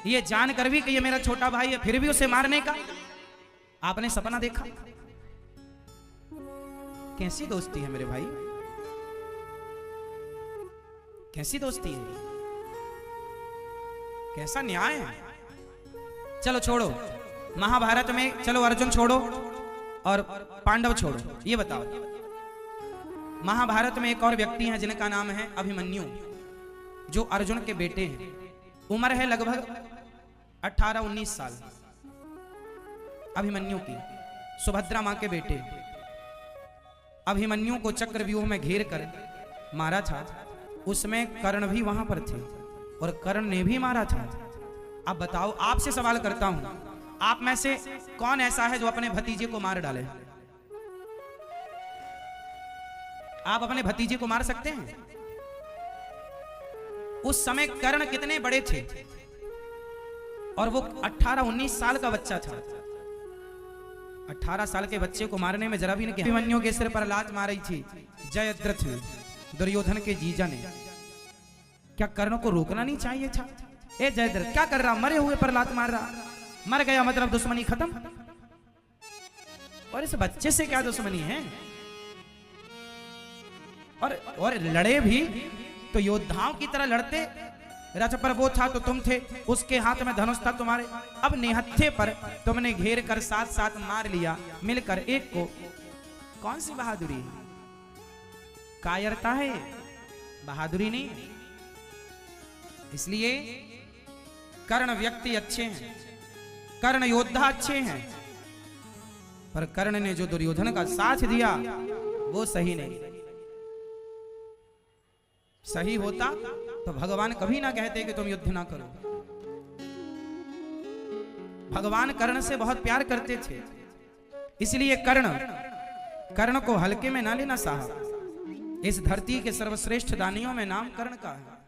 ये जानकर भी कि ये मेरा छोटा भाई है फिर भी उसे मारने का आपने सपना देखा? कैसी दोस्ती है मेरे भाई, कैसी दोस्ती है, कैसा न्याय है। चलो छोड़ो महाभारत में, चलो अर्जुन छोड़ो और पांडव छोड़ो, ये बताओ महाभारत में एक और व्यक्ति हैं जिनका नाम है अभिमन्यु, जो अर्जुन के बेटे हैं। उम्र है लगभग 18-19 साल अभिमन्यु की, सुभद्रा मां के बेटे। अभिमन्यु को चक्रव्यूह में घेर कर मारा था, उसमें कर्ण भी वहां पर थे और कर्ण ने भी मारा था। अब बताओ, आपसे सवाल करता हूं, आप में से कौन ऐसा है जो अपने भतीजे को मार डाले? आप अपने भतीजे को मार सकते हैं? उस समय कर्ण कितने बड़े थे और वो 18-19 साल का बच्चा था। 18 साल के बच्चे को मारने में जरा भी नहीं। अभिमन्यु के सिर पर लात मारी थी जयद्रथ ने, दुर्योधन के जीजा ने। क्या कर्ण को रोकना नहीं चाहिए था? ए जयद्रथ क्या कर रहा, मरे हुए पर लात मार रहा, मर गया मतलब दुश्मनी खत्म। और इस बच्चे से क्या दुश्मनी है? और लड़े भी तो योद्धाओं की तरह लड़ते। रथ पर वो था तो तुम थे, उसके हाथ में धनुष था तुम्हारे। अब निहत्थे पर तुमने घेर कर साथ साथ मार लिया मिलकर एक को। कौन सी बहादुरी है? कायरता है, बहादुरी नहीं। इसलिए कर्ण व्यक्ति अच्छे हैं, कर्ण योद्धा अच्छे हैं, पर कर्ण ने जो दुर्योधन का साथ दिया वो सही नहीं। सही होता तो भगवान कभी ना कहते कि तुम युद्ध ना करो। भगवान कर्ण से बहुत प्यार करते थे, इसलिए कर्ण को हल्के में ना लेना साहब। इस धरती के सर्वश्रेष्ठ दानियों में नाम कर्ण का है।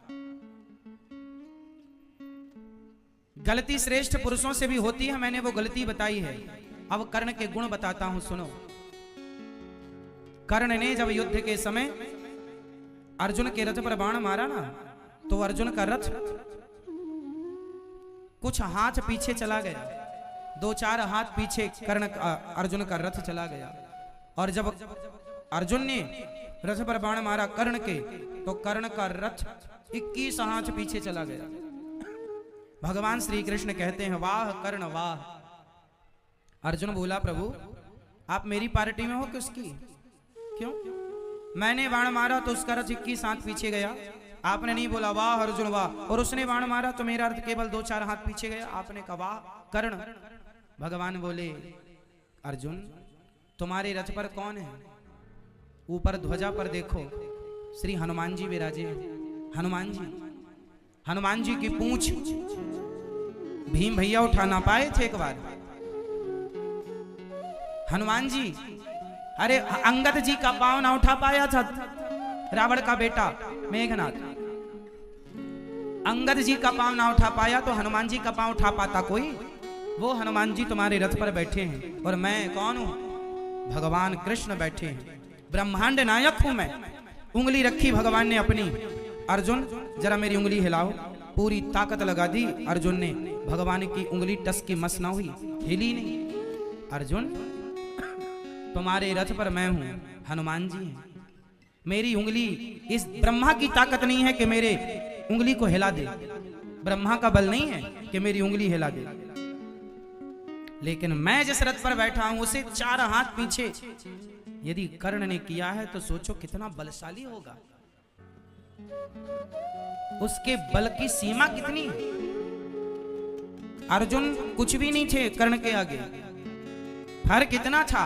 गलती श्रेष्ठ पुरुषों से भी होती है, मैंने वो गलती बताई है। अब कर्ण के गुण बताता हूं, सुनो। कर्ण ने जब युद्ध के समय अर्जुन के रथ पर बाण मारा ना, तो अर्जुन का रथ कुछ हाथ पीछे चला गया, 2-4 हाथ पीछे अर्जुन का रथ चला गया। और जब अर्जुन ने रथ पर बाण मारा कर्ण के, तो कर्ण का रथ 21 हाथ पीछे चला गया। भगवान श्री कृष्ण कहते हैं वाह कर्ण वाह। अर्जुन बोला प्रभु आप मेरी पार्टी में हो कि उसकी? क्यों? मैंने बाण मारा तो उसका रथ 21 हाथ पीछे गया, आपने नहीं बोला वाह अर्जुन वाह। और उसने बाण मारा तो मेरा रथ केवल 2-4 हाथ पीछे गया, आपने कहा वाह कर्ण। भगवान बोले अर्जुन तुम्हारे रथ पर कौन है? ऊपर ध्वजा पर देखो श्री हनुमान जी विराजे हैं। हनुमान जी की पूंछ भीम भैया उठा ना पाए थे एक बार। हनुमान जी अरे अंगद जी का पांव ना उठा पाया था रावण का बेटा मेघनाथ। अंगद जी का पांव ना उठा पाया तो हनुमान जी का पांव उठा पाता कोई? वो हनुमान जी तुम्हारे रथ पर बैठे हैं और मैं कौन हूं? भगवान कृष्ण बैठे हैं, ब्रह्मांड नायक हूं मैं। उंगली रखी भगवान ने अपनी, अर्जुन जरा मेरी उंगली हिलाओ। पूरी ताकत लगा दी अर्जुन ने, भगवान की उंगली टस की मस ना हुई, हिली नहीं। अर्जुन तुम्हारे रथ पर मैं हूं, हनुमान जी हैं। मेरी उंगली इस ब्रह्मा की ताकत नहीं है कि मेरे उंगली को हिला दे, ब्रह्मा का बल नहीं है कि मेरी उंगली हिला दे। लेकिन मैं जिस रथ पर बैठा हूं उसे 4 हाथ पीछे यदि कर्ण ने किया है तो सोचो कितना बलशाली होगा, उसके बल की सीमा कितनी। अर्जुन कुछ भी नहीं थे कर्ण के आगे। फर्क इतना था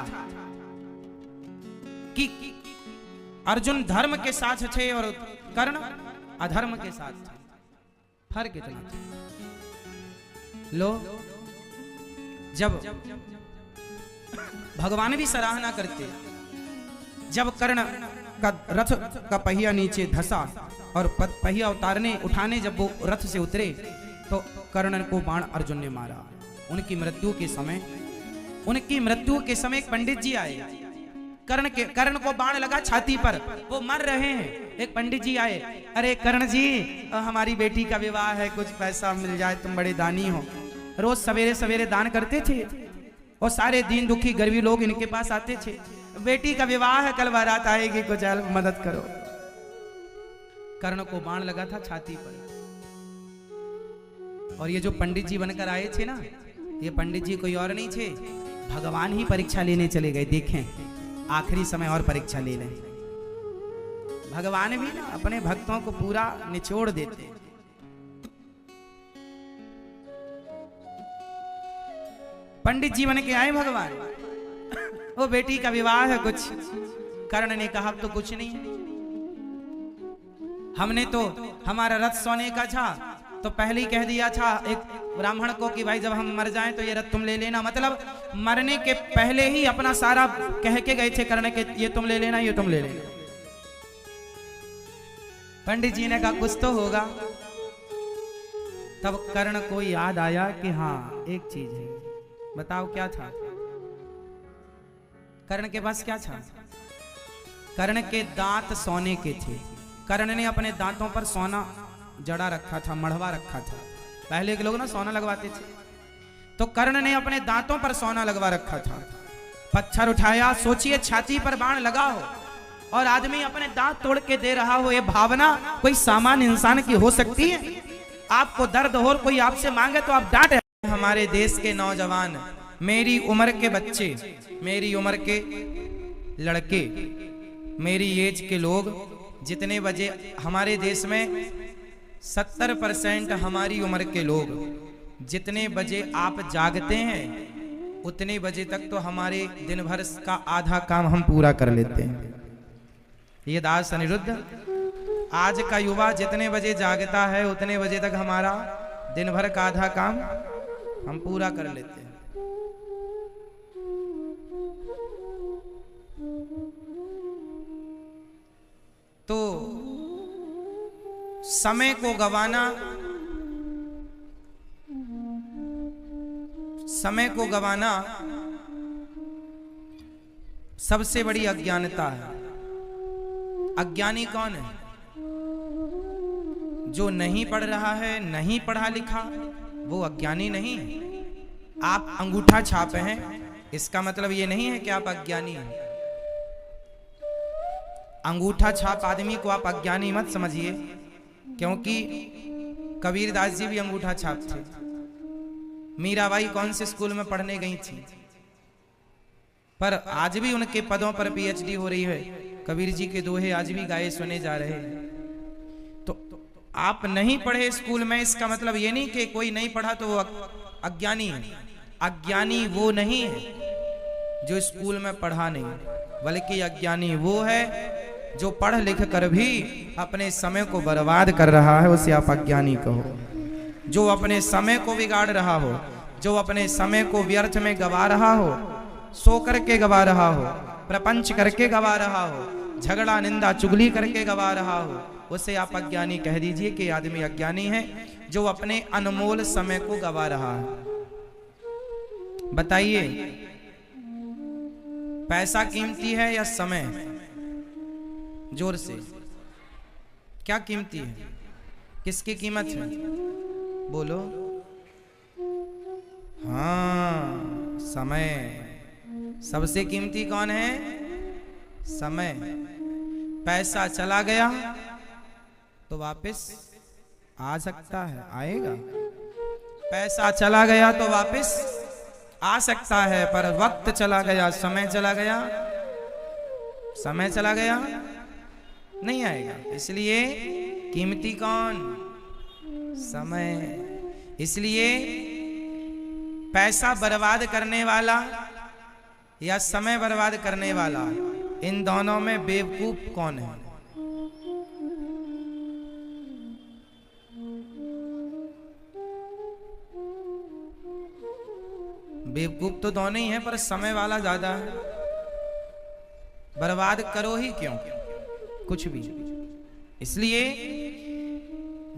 कि अर्जुन धर्म के साथ थे और कर्ण अधर्म के साथ थे। फर्क इतना था। लो जब भगवान भी सराहना करते, जब कर्ण का रथ का पहिया नीचे धसा और पहिया उठाने जब वो रथ से उतरे तो कर्ण को बाण अर्जुन ने मारा। उनकी मृत्यु के समय एक पंडित जी आए, कर्ण को बाण लगा छाती पर, वो मर रहे हैं। एक पंडित जी आए, अरे कर्ण जी हमारी बेटी का विवाह है, कुछ पैसा मिल जाए, तुम बड़े दानी हो। रोज सवेरे सवेरे दान करते थे और सारे दीन दुखी गरीबी लोग इनके पास आते थे। बेटी का विवाह है, कल बारात आएगी, कुछ हेल्प मदद करो। कर्ण को बाण लगा था छाती पर। और ये जो पंडित जी बनकर आए थे ना, ये पंडित जी कोई और नहीं थे, भगवान ही परीक्षा लेने चले गए। देखें आखिरी समय और परीक्षा ले लें। भगवान भी ना अपने भक्तों को पूरा निचोड़ देते। पंडित जी बन के आए भगवान, वो बेटी का विवाह है कुछ। कर्ण ने कहा अब तो कुछ नहीं, हमने तो हमारा रथ सोने का था तो पहले ही कह दिया था एक ब्राह्मण को कि भाई जब हम मर जाएं तो ये रथ तुम ले लेना। मतलब मरने के पहले ही अपना सारा कह के गए थे कर्ण के, ये तुम ले लेना, ये तुम ले लेना। पंडित जी ने कहा कुछ तो होगा। तब कर्ण को याद आया कि हाँ एक चीज है, बताओ क्या था। कर्ण के पास क्या था? कर्ण के दांत सोने के थे। कर्ण ने अपने दांतों पर सोना जड़ा रखा था, मढ़वा रखा था। पहले के लोग ना सोना लगवाते थे, तो कर्ण ने अपने दांतों पर सोना लगवा रखा था। पत्थर उठाया, सोचिए छाती पर बाण लगा हो और आदमी अपने दांत तोड़ के दे रहा हो, ये भावना कोई सामान्य इंसान की हो सकती है? आपको दर्द हो और कोई आपसे मांगे तो आप डांटे। हमारे देश के नौजवान, मेरी उम्र के बच्चे, मेरी उम्र के लड़के, मेरी एज के लोग, जितने बजे हमारे देश में 70% हमारी उम्र के लोग, जितने बजे आप जागते हैं उतने बजे तक तो हमारे दिन भर का आधा काम हम पूरा कर लेते हैं। ये दास अनिरुद्ध, आज का युवा जितने बजे जागता है उतने बजे तक हमारा दिन भर का आधा काम हम पूरा कर लेते हैं। तो समय को गवाना सबसे बड़ी अज्ञानता है। अज्ञानी कौन है? जो नहीं पढ़ रहा है, नहीं पढ़ा लिखा, वो अज्ञानी नहीं है। आप अंगूठा छापे हैं, इसका मतलब ये नहीं है कि आप अज्ञानी हैं। अंगूठा छाप आदमी को आप अज्ञानी मत समझिए, क्योंकि कबीरदास जी भी अंगूठा छाप थे। मीराबाई कौन से स्कूल में पढ़ने गई थी, पर आज भी उनके पदों पर पीएचडी हो रही है। कबीर जी के दोहे आज भी गाए सुने जा रहे हैं। तो आप नहीं पढ़े स्कूल में, इसका मतलब ये नहीं कि कोई नहीं पढ़ा तो वो अज्ञानी है। अज्ञानी वो नहीं है जो स्कूल में पढ़ा नहीं, बल्कि अज्ञानी वो है जो पढ़ लिख कर भी अपने समय को बर्बाद कर रहा है, उसे आप अज्ञानी कहो। जो अपने समय को बिगाड़ रहा हो, जो अपने समय को व्यर्थ में गवा रहा हो, सो करके गवा रहा हो, प्रपंच करके गवा रहा हो, झगड़ा निंदा चुगली करके गवा रहा हो, उसे आप अज्ञानी कह दीजिए कि आदमी अज्ञानी है जो अपने अनमोल समय को गवा रहा है। बताइए, पैसा कीमती है या समय? जोर से, क्या कीमती है? किसकी कीमत है? बोलो। हाँ, समय। सबसे कीमती कौन है? समय। पैसा चला गया तो वापस आ सकता है, आएगा। पैसा चला गया तो वापस आ सकता है, पर वक्त चला गया, समय चला गया, समय चला गया नहीं आएगा। इसलिए कीमती कौन? समय। इसलिए पैसा बर्बाद करने वाला या समय बर्बाद करने वाला, इन दोनों में बेवकूफ कौन है? बेवकूफ तो दोनों ही है, पर समय वाला ज्यादा है। बर्बाद करो ही क्यों कुछ भी। इसलिए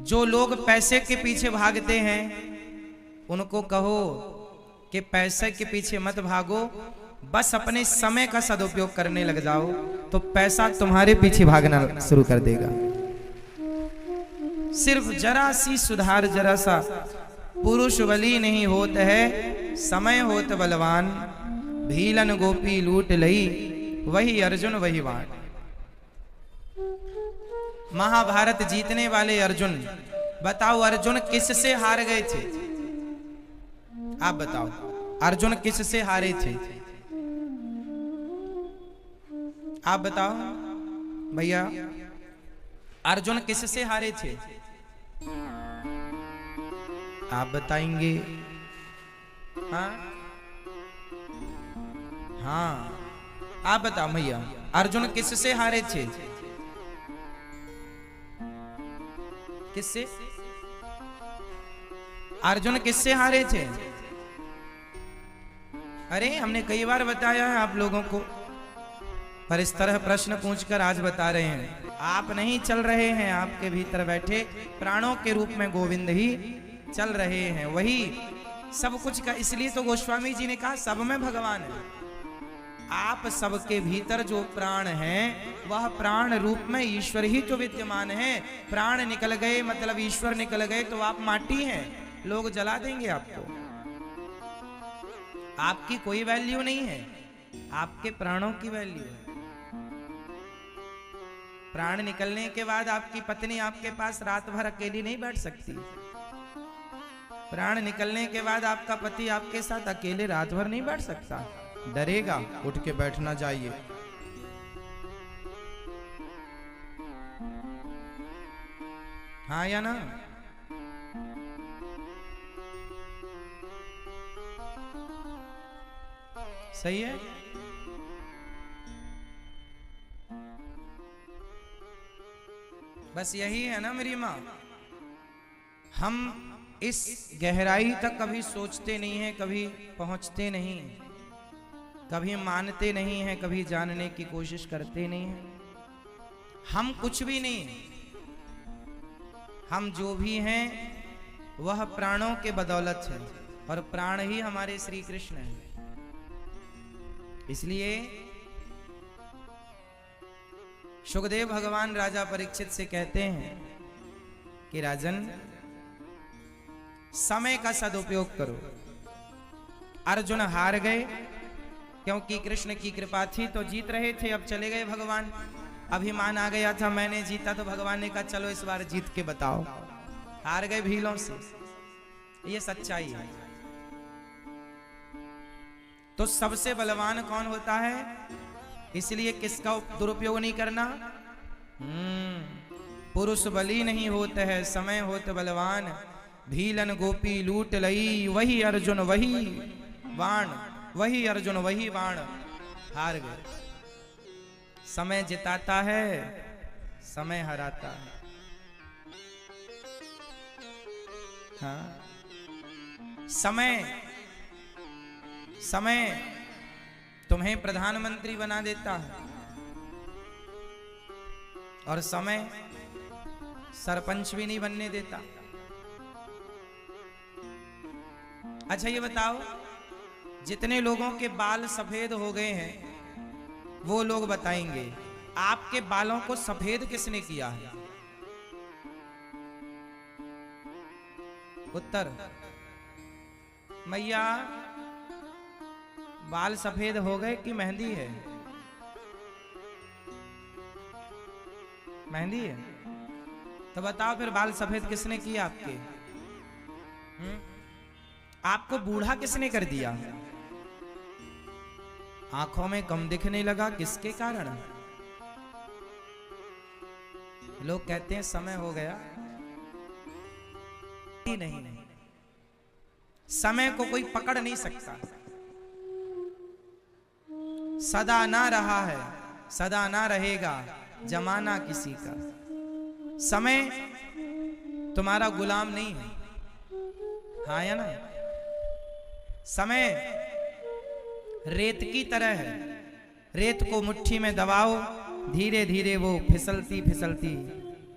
जो लोग पैसे के पीछे भागते हैं उनको कहो कि पैसे के पीछे मत भागो, बस अपने समय का सदुपयोग करने लग जाओ, तो पैसा तुम्हारे पीछे भागना शुरू कर देगा। सिर्फ जरा सी सुधार, जरा सा पुरुष बली नहीं होत है, समय होत बलवान, भीलन गोपी लूट लई, वही अर्जुन वही वाण। महाभारत जीतने वाले अर्जुन, बताओ अर्जुन किससे हार गए थे? आप बताओ, अर्जुन किससे हारे थे? आप बताओ भैया, अर्जुन किससे हारे थे? आप बताएंगे? हाँ हाँ, आप बताओ भैया, अर्जुन किससे हारे थे? किससे? अर्जुन किससे हारे थे? अरे हमने कई बार बताया है आप लोगों को, पर इस तरह प्रश्न पूछकर आज बता रहे हैं। आप नहीं चल रहे हैं, आपके भीतर बैठे प्राणों के रूप में गोविंद ही चल रहे हैं, वही सब कुछ का। इसलिए तो गोस्वामी जी ने कहा सब में भगवान है। आप सबके भीतर जो प्राण हैं, वह प्राण रूप में ईश्वर ही तो विद्यमान है। प्राण निकल गए मतलब ईश्वर निकल गए तो आप माटी हैं, लोग जला देंगे आपको। आपकी कोई वैल्यू नहीं है, आपके प्राणों की वैल्यू है। प्राण निकलने के बाद आपकी पत्नी आपके पास रात भर अकेली नहीं बैठ सकती। प्राण निकलने के बाद आपका पति आपके साथ अकेले रात भर नहीं बैठ सकता, डरेगा, उठ के बैठना चाहिए। हाँ या ना? सही है। बस यही है ना मेरी माँ, हम इस गहराई तक कभी सोचते नहीं हैं, कभी पहुंचते नहीं, कभी मानते नहीं हैं, कभी जानने की कोशिश करते नहीं हैं। हम कुछ भी नहीं, हम जो भी हैं वह प्राणों के बदौलत है, और प्राण ही हमारे श्री कृष्ण हैं। इसलिए सुखदेव भगवान राजा परीक्षित से कहते हैं कि राजन, समय का सदुपयोग करो। अर्जुन हार गए क्योंकि कृष्ण की कृपा थी तो जीत रहे थे, अब चले गए भगवान। अभिमान आ गया था मैंने जीता, तो भगवान ने कहा चलो इस बार जीत के बताओ। हार गए भीलों से, ये सच्चाई है। तो सबसे बलवान कौन होता है, इसलिए किसका दुरुपयोग नहीं करना। पुरुष बली नहीं होते है, समय होते बलवान। भीलन गोपी लूट लई, वही अर्जुन वही बाण, वही अर्जुन वही बाण। हार गए। समय जिताता है, समय हराता है। हाँ, समय तुम्हें प्रधानमंत्री बना देता है, और समय सरपंच भी नहीं बनने देता। अच्छा ये बताओ, जितने लोगों के बाल सफेद हो गए हैं वो लोग बताएंगे आपके बालों को सफेद किसने किया है। उत्तर, मैया बाल सफेद हो गए कि मेहंदी है। मेहंदी है तो बताओ फिर बाल सफेद किसने किया आपके। आपको बूढ़ा किसने कर दिया। आंखों में कम दिखने लगा, किसके कारण। लोग कहते हैं समय हो गया। नहीं, समय को कोई पकड़ नहीं सकता। सदा ना रहा है, सदा ना रहेगा जमाना किसी का। समय तुम्हारा गुलाम नहीं है, हाँ या ना। समय रेत की तरह है, रेत को मुट्ठी में दबाओ, धीरे धीरे वो फिसलती फिसलती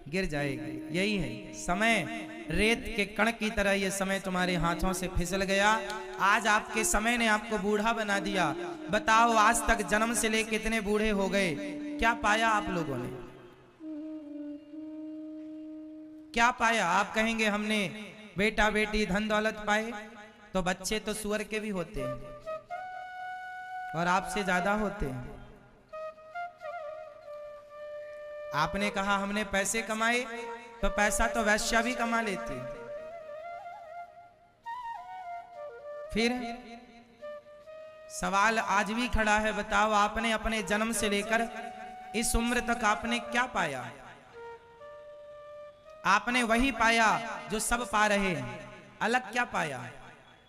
गिर जाएगी। यही है समय, रेत के कण की तरह ये समय तुम्हारे हाथों से फिसल गया। आज आपके समय ने आपको बूढ़ा बना दिया। बताओ आज तक जन्म से लेकर कितने बूढ़े हो गए, क्या पाया आप लोगों ने, क्या पाया। आप कहेंगे हमने बेटा बेटी धन दौलत पाए, तो बच्चे तो सुअर के भी होते हैं और आपसे ज्यादा होते हैं। आपने कहा हमने पैसे कमाए, तो पैसा तो वैश्या भी कमा लेती। फिर सवाल आज भी खड़ा है, बताओ आपने अपने जन्म से लेकर इस उम्र तक आपने क्या पाया। आपने वही पाया जो सब पा रहे हैं, अलग क्या पाया।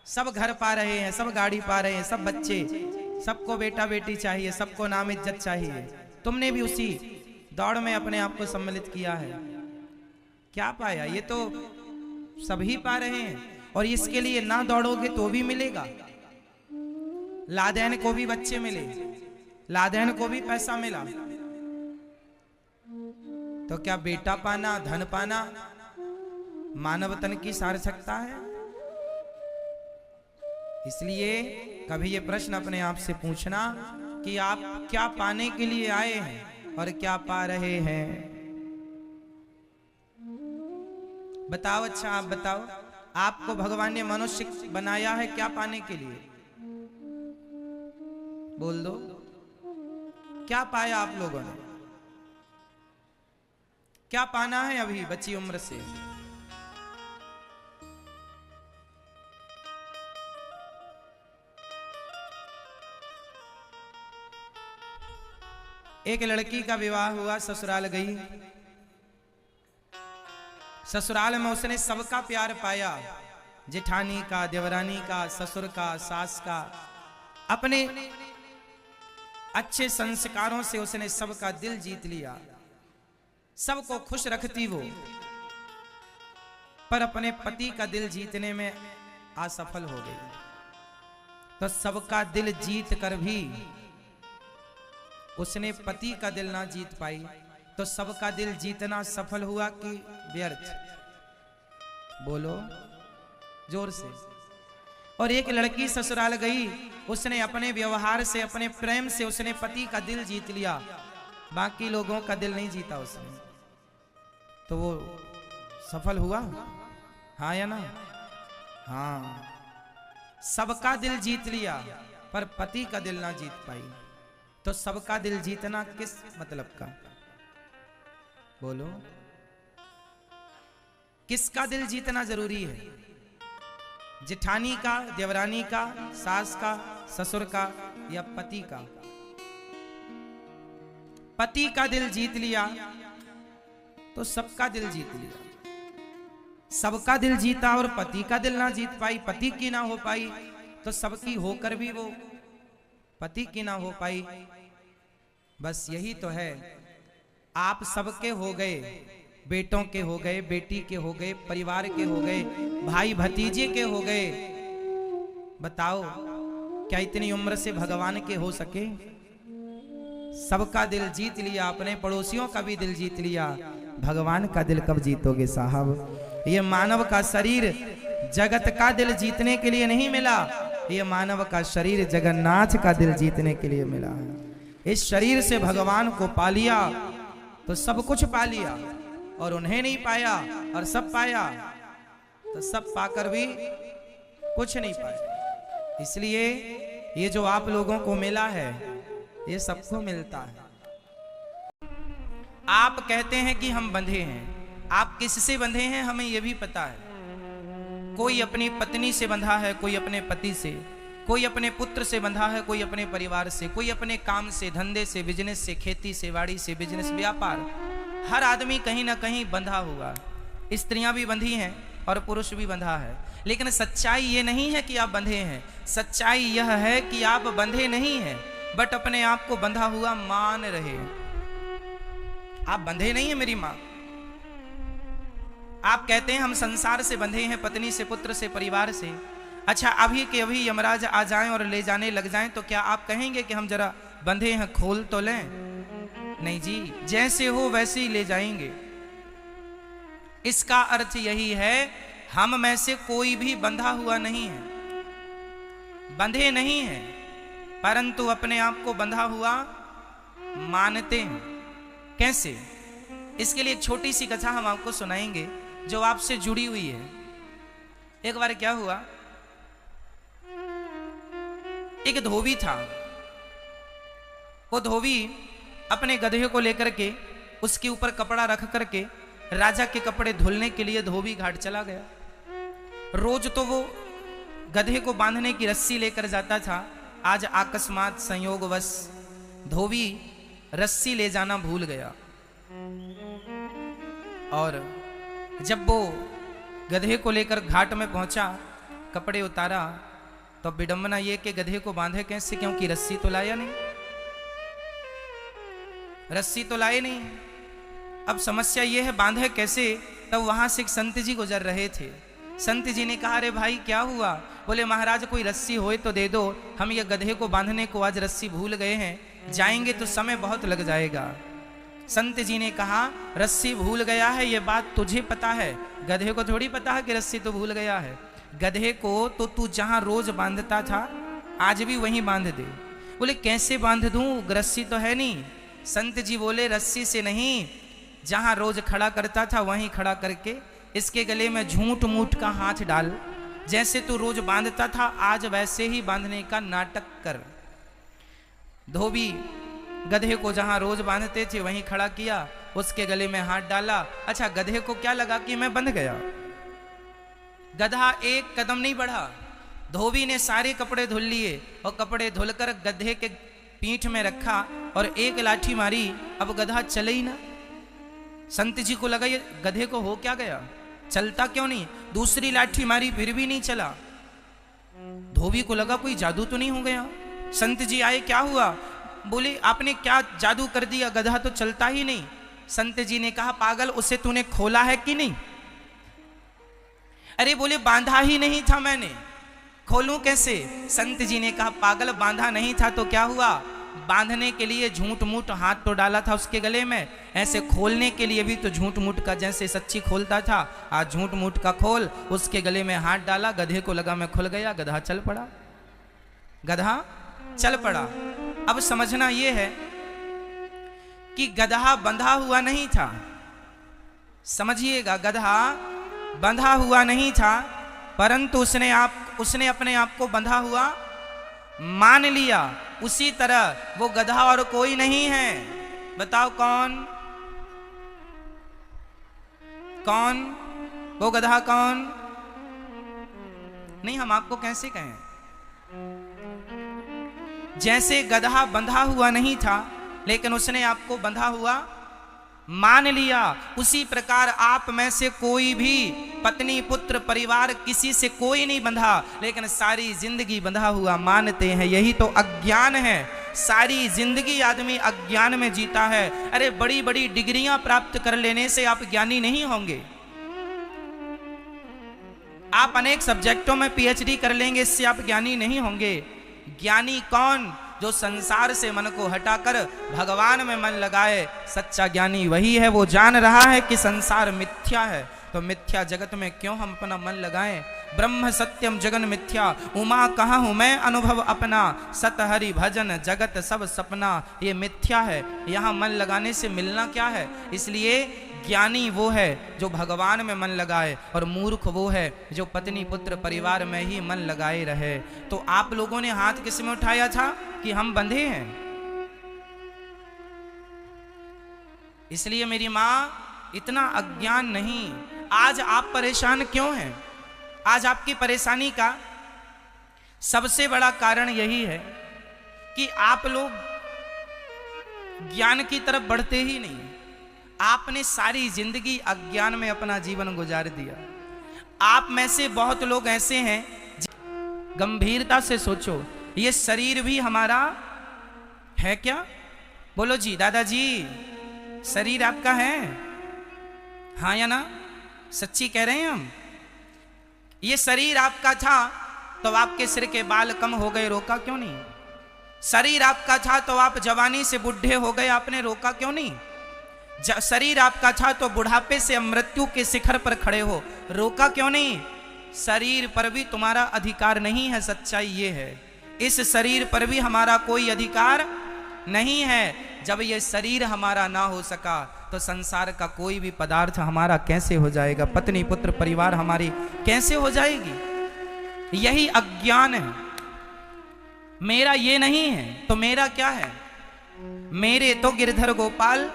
सब घर पा रहे हैं, सब गाड़ी पा रहे हैं, सब बच्चे, सबको बेटा बेटी चाहिए, सबको नाम इज्जत चाहिए। तुमने भी उसी दौड़ में अपने आप को सम्मिलित किया है, क्या पाया। ये तो सभी पा रहे हैं, और इसके लिए ना दौड़ोगे तो भी मिलेगा। लादेन को भी बच्चे मिले, लादेन को भी पैसा मिला, तो क्या बेटा पाना धन पाना मानव तन की सार्थकता है। इसलिए कभी ये प्रश्न अपने आप से पूछना कि आप क्या पाने के लिए आए हैं और क्या पा रहे हैं। बताओ, अच्छा आप बताओ, आपको भगवान ने मनुष्य बनाया है क्या पाने के लिए। बोल दो, क्या पाया आप लोगों ने, क्या पाना है अभी बची उम्र से। एक लड़की का विवाह हुआ, ससुराल गई। ससुराल में उसने सबका प्यार पाया, जेठानी का, देवरानी का, ससुर का, सास का। अपने अच्छे संस्कारों से उसने सबका दिल जीत लिया, सबको खुश रखती वो, पर अपने पति का दिल जीतने में असफल हो गई। तो सबका दिल जीत कर भी उसने पति का दिल ना जीत पाई, तो सबका दिल जीतना सफल हुआ कि व्यर्थ। बोलो जोर से। और एक लड़की ससुराल गई, उसने अपने व्यवहार से, अपने प्रेम से उसने पति का दिल जीत लिया, बाकी लोगों का दिल नहीं जीता उसने, तो वो सफल हुआ, हाँ या ना। हाँ, सबका दिल जीत लिया पर पति का दिल ना जीत पाई, तो सबका दिल जीतना किस मतलब का। बोलो, किसका दिल जीतना जरूरी है? जेठानी का, देवरानी का, सास का, ससुर का या पति का? पति का दिल जीत लिया तो सबका दिल जीत लिया। सबका दिल जीता और पति का दिल ना जीत पाई, पति की ना हो पाई, तो सबकी होकर भी वो पति की ना हो पाई। बस यही तो है, आप सबके हो गए, बेटों के हो गए, बेटी के हो गए, परिवार के हो गए, भाई भतीजे के हो गए। बताओ क्या इतनी उम्र से भगवान के हो सके? सबका दिल जीत लिया, अपने पड़ोसियों का भी दिल जीत लिया, भगवान का दिल कब जीतोगे साहब? ये मानव का शरीर जगत का दिल जीतने के लिए नहीं मिला, ये मानव का शरीर जगन्नाथ का दिल जीतने के लिए मिला है। इस शरीर से भगवान को पा लिया तो सब कुछ पा लिया, और उन्हें नहीं पाया और सब पाया तो सब पाकर भी कुछ नहीं पाया। इसलिए ये जो आप लोगों को मिला है ये सबको मिलता है। आप कहते हैं कि हम बंधे हैं, आप किससे बंधे हैं हमें यह भी पता है। कोई अपनी पत्नी से बंधा है, कोई अपने पति से, कोई अपने पुत्र से बंधा है, कोई अपने परिवार से, कोई अपने काम से, धंधे से, बिजनेस से, खेती से, बाड़ी से, बिजनेस, व्यापार। हर आदमी कहीं ना कहीं बंधा हुआ। स्त्रियां भी बंधी हैं और पुरुष भी बंधा है। लेकिन सच्चाई ये नहीं है कि आप बंधे हैं, सच्चाई यह है कि आप बंधे नहीं हैं, बट अपने आप को बंधा हुआ मान रहे। आप बंधे नहीं है मेरी मां। आप कहते हैं हम संसार से बंधे हैं, पत्नी से, पुत्र से, परिवार से। अच्छा, अभी के अभी यमराज आ जाएं और ले जाने लग जाएं तो क्या आप कहेंगे कि हम जरा बंधे हैं, खोल तो लें? नहीं जी, जैसे हो वैसे ही ले जाएंगे। इसका अर्थ यही है, हम में से कोई भी बंधा हुआ नहीं है, बंधे नहीं है, परंतु अपने आप को बंधा हुआ मानते हैं। कैसे? इसके लिए एक छोटी सी कथा हम आपको सुनाएंगे जो आपसे जुड़ी हुई है। एक बार क्या हुआ, एक धोबी था। वो धोबी अपने गधे को लेकर के उसके ऊपर कपड़ा रख करके राजा के कपड़े धुलने के लिए धोबी घाट चला गया। रोज तो वो गधे को बांधने की रस्सी लेकर जाता था। आज अकस्मात संयोगवश धोबी रस्सी ले जाना भूल गया, और जब वो गधे को लेकर घाट में पहुंचा, कपड़े उतारा, तो विडंबना ये कि गधे को बांधे कैसे, क्योंकि रस्सी तो लाया नहीं, रस्सी तो लाए नहीं। अब समस्या ये है बांधे कैसे। तब वहां से एक संत जी गुजर रहे थे। संत जी ने कहा, अरे भाई क्या हुआ? बोले महाराज कोई रस्सी होए तो दे दो, हम ये गधे को बांधने को आज रस्सी भूल गए हैं, जाएंगे तो समय बहुत लग जाएगा। संत जी ने कहा, रस्सी भूल गया है ये बात तुझे पता है, गधे को थोड़ी पता है कि रस्सी तो भूल गया है। गधे को तो तू जहां रोज बांधता था आज भी वहीं बांध दे। बोले कैसे बांध दूं, रस्सी तो है नहीं। संत जी बोले रस्सी से नहीं, जहां रोज खड़ा करता था वहीं खड़ा करके इसके गले में झूठ मूठ का हाथ डाल, जैसे तू रोज बांधता था आज वैसे ही बांधने का नाटक कर। धोबी गधे को जहां रोज बांधते थे वहीं खड़ा किया, उसके गले में हाथ डाला। अच्छा, गधे को क्या लगा कि मैं बंध गया। गधा एक कदम नहीं बढ़ा। धोबी ने सारे कपड़े धुल लिए और कपड़े धुलकर गधे के पीठ में रखा और एक लाठी मारी। अब गधा चले ही ना। संत जी को लगा ये गधे को हो क्या गया, चलता क्यों नहीं। दूसरी लाठी मारी फिर भी नहीं चला। धोबी को लगा कोई जादू तो नहीं हो गया। संत जी आए, क्या हुआ? बोले आपने क्या जादू कर दिया, गधा तो चलता ही नहीं। संत जी ने कहा, पागल उसे तूने खोला है कि नहीं? अरे बोले बांधा ही नहीं था मैंने, खोलूं कैसे? संत जी ने कहा, पागल बांधा नहीं था तो क्या हुआ? बांधने के लिए झूठ मूठ हाथ तो डाला था उसके गले में, ऐसे खोलने के लिए भी तो झूठ मूठ का जैसे सच्ची खोलता था, आज झूठ मूठ का खोल। उसके गले में हाथ डाला, गधे को लगा मैं खुल गया, गधा चल पड़ा। गधा चल पड़ा। अब समझना यह है कि गधा बंधा हुआ नहीं था। समझिएगा, गधा बंधा हुआ नहीं था, परंतु उसने अपने आप को बंधा हुआ मान लिया। उसी तरह वो गधा और कोई नहीं है। बताओ कौन? कौन? वो गधा कौन? नहीं, हम आपको कैसे कहें? जैसे गधा बंधा हुआ नहीं था लेकिन उसने आपको बंधा हुआ मान लिया, उसी प्रकार आप में से कोई भी पत्नी पुत्र परिवार किसी से कोई नहीं बंधा लेकिन सारी जिंदगी बंधा हुआ मानते हैं। यही तो अज्ञान है। सारी जिंदगी आदमी अज्ञान में जीता है। अरे बड़ी बड़ी डिग्रियां प्राप्त कर लेने से आप ज्ञानी नहीं होंगे। आप अनेक सब्जेक्टों में पीएचडी कर लेंगे, इससे आप ज्ञानी नहीं होंगे। ज्ञानी कौन? जो संसार से मन को हटाकर भगवान में मन लगाए। सच्चा ज्ञानी वही है। वो जान रहा है कि संसार मिथ्या है, तो मिथ्या जगत में क्यों हम अपना मन लगाएं। ब्रह्म सत्यम जगन मिथ्या, उमा कहाँ हूं मैं अनुभव अपना, सत हरि भजन जगत सब सपना। ये मिथ्या है, यहाँ मन लगाने से मिलना क्या है। इसलिए ज्ञानी वो है जो भगवान में मन लगाए और मूर्ख वो है जो पत्नी पुत्र परिवार में ही मन लगाए रहे। तो आप लोगों ने हाथ किस में उठाया था कि हम बंधे हैं। इसलिए मेरी मां, इतना अज्ञान नहीं। आज आप परेशान क्यों हैं? आज आपकी परेशानी का सबसे बड़ा कारण यही है कि आप लोग ज्ञान की तरफ बढ़ते ही नहीं। आपने सारी जिंदगी अज्ञान में अपना जीवन गुजार दिया। आप में से बहुत लोग ऐसे हैं, गंभीरता से सोचो, ये शरीर भी हमारा है क्या? बोलो जी, दादाजी, शरीर आपका है? हाँ या ना? सच्ची कह रहे हैं हम? ये शरीर आपका था तो आपके सिर के बाल कम हो गए, रोका क्यों नहीं? शरीर आपका था तो आप जवानी से बुढ़े हो गए, आपने रोका क्यों नहीं? शरीर आपका था तो बुढ़ापे से मृत्यु के शिखर पर खड़े हो, रोका क्यों नहीं? शरीर पर भी तुम्हारा अधिकार नहीं है। सच्चाई ये है, इस शरीर पर भी हमारा कोई अधिकार नहीं है। जब ये शरीर हमारा ना हो सका तो संसार का कोई भी पदार्थ हमारा कैसे हो जाएगा? पत्नी पुत्र परिवार हमारी कैसे हो जाएगी? यही अज्ञान है। मेरा ये नहीं है तो मेरा क्या है? मेरे तो गिरधर गोपाल,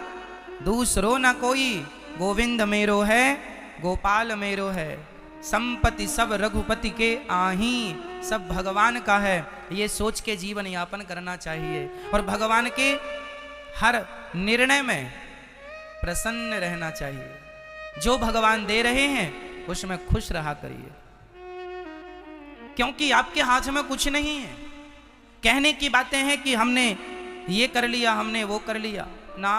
दूसरो ना कोई, गोविंद मेरो है, गोपाल मेरो है। संपत्ति सब रघुपति के आही, सब भगवान का है। ये सोच के जीवन यापन करना चाहिए और भगवान के हर निर्णय में प्रसन्न रहना चाहिए। जो भगवान दे रहे हैं उसमें खुश रहा करिए, क्योंकि आपके हाथ में कुछ नहीं है। कहने की बातें हैं कि हमने ये कर लिया, हमने वो कर लिया ना,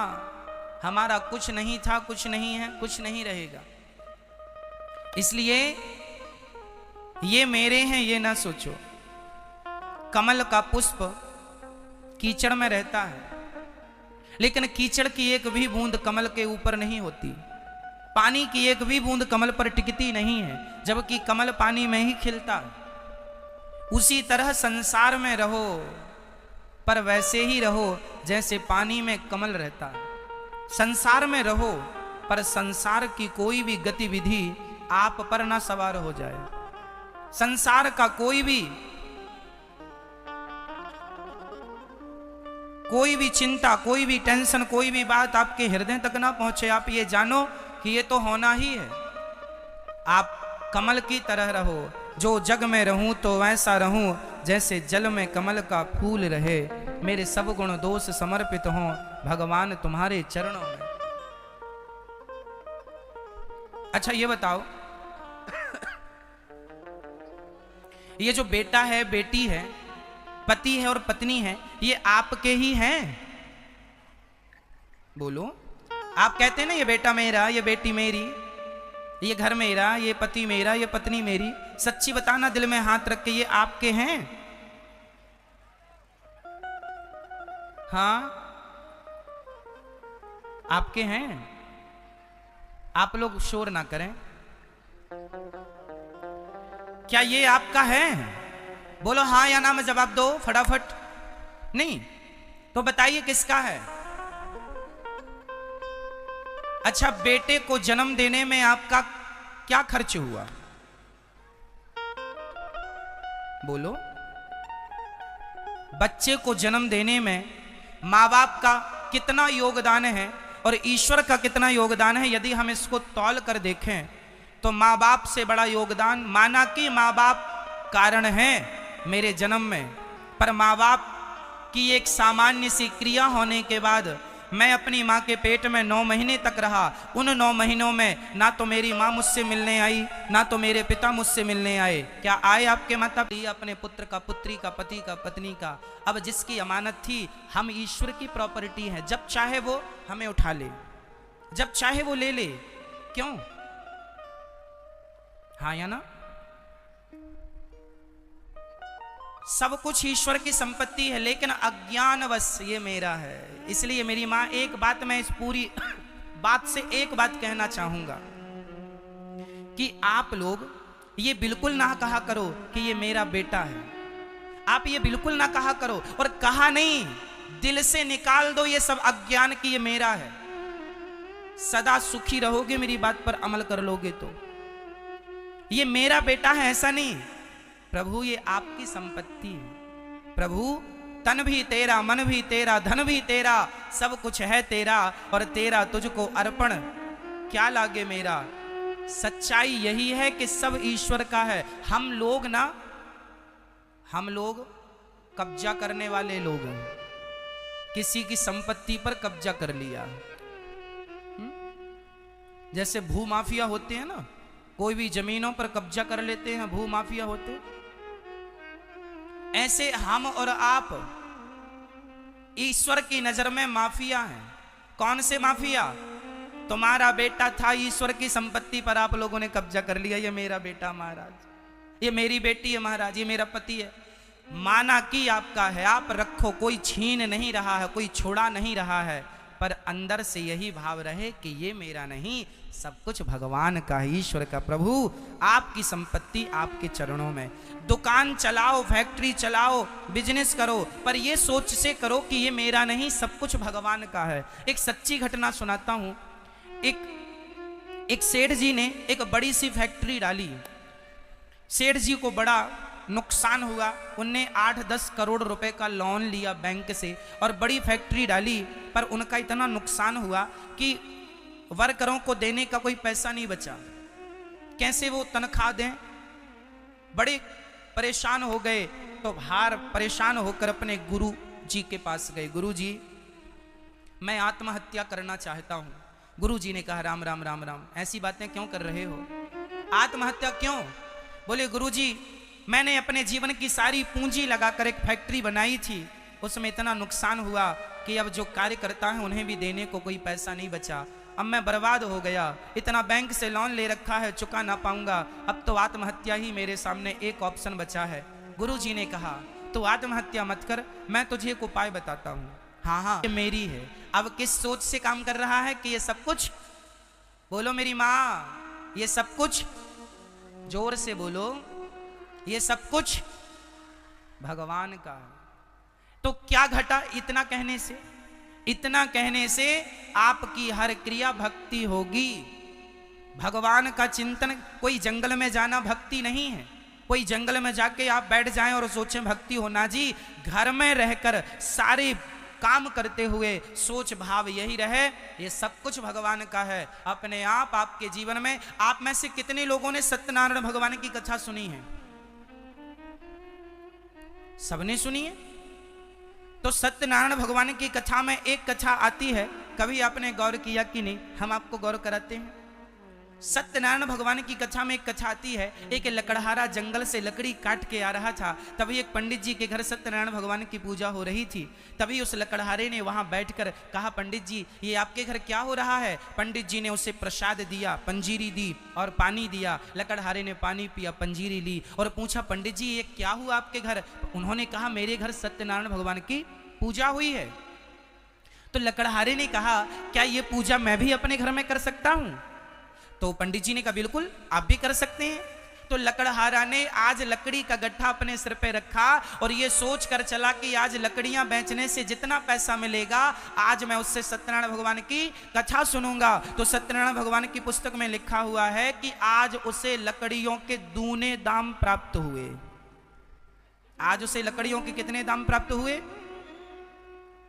हमारा कुछ नहीं था, कुछ नहीं है, कुछ नहीं रहेगा। इसलिए ये मेरे हैं ये ना सोचो। कमल का पुष्प कीचड़ में रहता है लेकिन कीचड़ की एक भी बूंद कमल के ऊपर नहीं होती, पानी की एक भी बूंद कमल पर टिकती नहीं है, जबकि कमल पानी में ही खिलता है। उसी तरह संसार में रहो पर वैसे ही रहो जैसे पानी में कमल रहता है। संसार में रहो पर संसार की कोई भी गतिविधि आप पर ना सवार हो जाए। संसार का कोई भी चिंता, कोई भी टेंशन, कोई भी बात आपके हृदय तक ना पहुंचे। आप ये जानो कि ये तो होना ही है। आप कमल की तरह रहो। जो जग में रहूं तो वैसा रहूं जैसे जल में कमल का फूल रहे। मेरे सब गुण दोष समर्पित हों भगवान तुम्हारे चरणों में। अच्छा ये बताओ, ये जो बेटा है, बेटी है, पति है और पत्नी है, ये आपके ही हैं? बोलो। आप कहते हैं ना ये बेटा मेरा, ये बेटी मेरी, ये घर मेरा, ये पति मेरा, ये पत्नी मेरी। सच्ची बताना, दिल में हाथ रख के, ये आपके हैं? हाँ, आपके हैं। आप लोग शोर ना करें। क्या ये आपका है? बोलो हाँ या ना में जवाब दो फटाफट। नहीं तो बताइए किसका है? अच्छा, बेटे को जन्म देने में आपका क्या खर्च हुआ? बोलो। बच्चे को जन्म देने में माँ बाप का कितना योगदान है? और ईश्वर का कितना योगदान है, यदि हम इसको तौल कर देखें तो माँ बाप से बड़ा योगदान, माना कि माँ बाप कारण हैं मेरे जन्म में, पर माँ बाप की एक सामान्य सी क्रिया होने के बाद मैं अपनी माँ के पेट में 9 महीने तक रहा। उन 9 महीनों में ना तो मेरी माँ मुझसे मिलने आई, ना तो मेरे पिता मुझसे मिलने आए। क्या आए आपके माता पिता? अपने पुत्र का, पुत्री का, पति का, पत्नी का। अब जिसकी अमानत थी, हम ईश्वर की प्रॉपर्टी हैं, जब चाहे वो हमें उठा ले, जब चाहे वो ले ले। क्यों? हाँ या ना? सब कुछ ईश्वर की संपत्ति है, लेकिन अज्ञानवश ये मेरा है। इसलिए मेरी माँ, एक बात मैं इस पूरी बात से एक बात कहना चाहूंगा कि आप लोग ये बिल्कुल ना कहा करो कि ये मेरा बेटा है। आप ये बिल्कुल ना कहा करो, और कहा नहीं, दिल से निकाल दो ये सब अज्ञान कि ये मेरा है। सदा सुखी रहोगे मेरी बात पर अमल कर लोगे तो। ये मेरा बेटा है ऐसा नहीं, प्रभु ये आपकी संपत्ति है। प्रभु तन भी तेरा, मन भी तेरा, धन भी तेरा, सब कुछ है तेरा, और तेरा तुझको अर्पण क्या लागे मेरा। सच्चाई यही है कि सब ईश्वर का है। हम लोग कब्जा करने वाले लोग हैं, किसी की संपत्ति पर कब्जा कर लिया। जैसे भू माफिया होते हैं ना, कोई भी जमीनों पर कब्जा कर लेते हैं, भू माफिया होते हैं। ऐसे हम और आप ईश्वर की नजर में माफिया हैं। कौन से माफिया? तुम्हारा बेटा था, ईश्वर की संपत्ति पर आप लोगों ने कब्जा कर लिया। ये मेरा बेटा महाराज, ये मेरी बेटी है महाराज, ये मेरा पति है। माना कि आपका है, आप रखो, कोई छीन नहीं रहा है, कोई छोड़ा नहीं रहा है, पर अंदर से यही भाव रहे कि ये मेरा नहीं, सब कुछ भगवान का, ईश्वर का। प्रभु आपकी संपत्ति आपके चरणों में। दुकान चलाओ, फैक्ट्री चलाओ, बिजनेस करो, पर ये सोच से करो कि ये मेरा नहीं, सब कुछ भगवान का है। एक सच्ची घटना सुनाता हूं। एक सेठ जी ने एक बड़ी सी फैक्ट्री डाली। सेठ जी को बड़ा नुकसान हुआ। उनने 8-10 करोड़ रुपए का लोन लिया बैंक से और बड़ी फैक्ट्री डाली, पर उनका इतना नुकसान हुआ कि वर्करों को देने का कोई पैसा नहीं बचा। कैसे वो तनख्वाह दें? बड़े परेशान हो गए, तो परेशान होकर अपने गुरु जी के पास गए। गुरु जी, मैं आत्महत्या करना चाहता हूं। गुरु जी ने कहा, राम राम राम राम, ऐसी बातें क्यों कर रहे हो? आत्महत्या क्यों? बोले, गुरु जी, मैंने अपने जीवन की सारी पूंजी लगाकर एक फैक्ट्री बनाई थी, उसमें इतना नुकसान हुआ कि अब जो कार्यकर्ता हैं उन्हें भी देने को कोई पैसा नहीं बचा। अब मैं बर्बाद हो गया, इतना बैंक से लोन ले रखा है, चुका ना पाऊंगा। अब तो आत्महत्या ही मेरे सामने एक ऑप्शन बचा है। गुरु जी ने कहा, तो आत्महत्या मत कर, मैं तुझे एक उपाय बताता हूँ। हाँ, ये मेरी है। अब किस सोच से काम कर रहा है कि ये सब कुछ, बोलो मेरी माँ, ये सब कुछ, जोर से बोलो, ये सब कुछ भगवान का है। तो क्या घटा इतना कहने से? इतना कहने से आपकी हर क्रिया भक्ति होगी। भगवान का चिंतन, कोई जंगल में जाना भक्ति नहीं है। कोई जंगल में जाके आप बैठ जाएं और सोचें भक्ति होना जी। घर में रहकर सारे काम करते हुए सोच भाव यही रहे, ये सब कुछ भगवान का है। अपने आप आपके जीवन में, आप में से कितने लोगों ने सत्यनारायण भगवान की कथा सुनी है? सबने सुनी है। तो सत्यनारायण भगवान की कथा में एक कथा आती है, कभी आपने गौर किया कि नहीं? हम आपको गौर कराते हैं। सत्यनारायण भगवान की कथा में एक कथा आती है। एक लकड़हारा जंगल से लकड़ी काट के आ रहा था। तभी एक पंडित जी के घर सत्यनारायण भगवान की पूजा हो रही थी। तभी उस लकड़हारे ने वहां बैठकर कहा, पंडित जी, ये आपके घर क्या हो रहा है? पंडित जी ने उसे प्रसाद दिया, पंजीरी दी और पानी दिया। लकड़हारे ने पानी पिया, पंजीरी ली और पूछा, पंडित जी ये क्या हुआ आपके घर? उन्होंने कहा, मेरे घर सत्यनारायण भगवान की पूजा हुई है। तो लकड़हारे ने कहा, क्या ये पूजा मैं भी अपने घर में कर सकता हूं? तो पंडित जी ने कहा, बिल्कुल आप भी कर सकते हैं। तो लकड़हारा ने आज लकड़ी का गट्ठा अपने सिर पे रखा और ये सोच कर चला कि आज लकड़ियां बेचने से जितना पैसा मिलेगा, आज मैं उससे सत्यनारायण भगवान की कथा सुनूंगा। तो सत्यनारायण भगवान की पुस्तक में लिखा हुआ है कि आज उसे लकड़ियों के दूने दाम प्राप्त हुए। आज उसे लकड़ियों के कितने दाम प्राप्त हुए?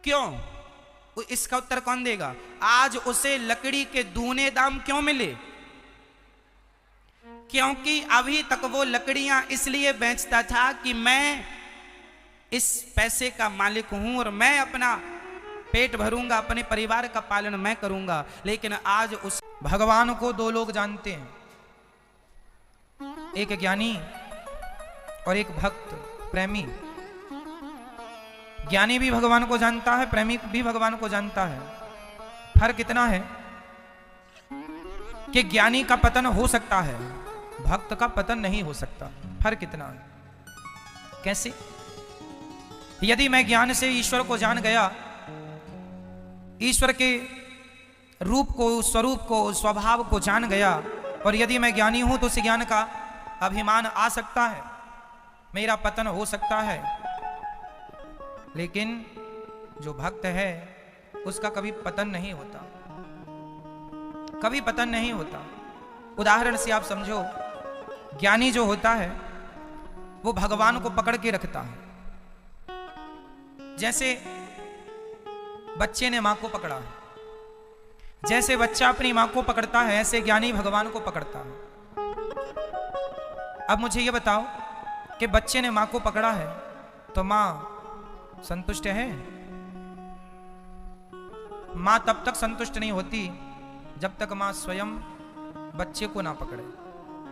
क्यों? इसका उत्तर कौन देगा? आज उसे लकड़ी के दूने दाम क्यों मिले? क्योंकि अभी तक वो लकड़ियां इसलिए बेचता था कि मैं इस पैसे का मालिक हूं और मैं अपना पेट भरूंगा, अपने परिवार का पालन मैं करूंगा। लेकिन आज उस भगवान को दो लोग जानते हैं, एक ज्ञानी और एक भक्त प्रेमी। ज्ञानी भी भगवान को जानता है, प्रेमी भी भगवान को जानता है। फर्क इतना है कि ज्ञानी का पतन हो सकता है, भक्त का पतन नहीं हो सकता। फर्क इतना है। कैसे? यदि मैं ज्ञान से ईश्वर को जान गया, ईश्वर के रूप को, स्वरूप को, स्वभाव को जान गया, और यदि मैं ज्ञानी हूं तो उस ज्ञान का अभिमान आ सकता है, मेरा पतन हो सकता है। लेकिन जो भक्त है उसका कभी पतन नहीं होता, कभी पतन नहीं होता। उदाहरण से आप समझो, ज्ञानी जो होता है वो भगवान को पकड़ के रखता है। जैसे बच्चे ने मां को पकड़ा है, जैसे बच्चा अपनी मां को पकड़ता है, ऐसे ज्ञानी भगवान को पकड़ता है। अब मुझे ये बताओ कि बच्चे ने मां को पकड़ा है तो मां संतुष्ट है? मां तब तक संतुष्ट नहीं होती जब तक मां स्वयं बच्चे को ना पकड़े।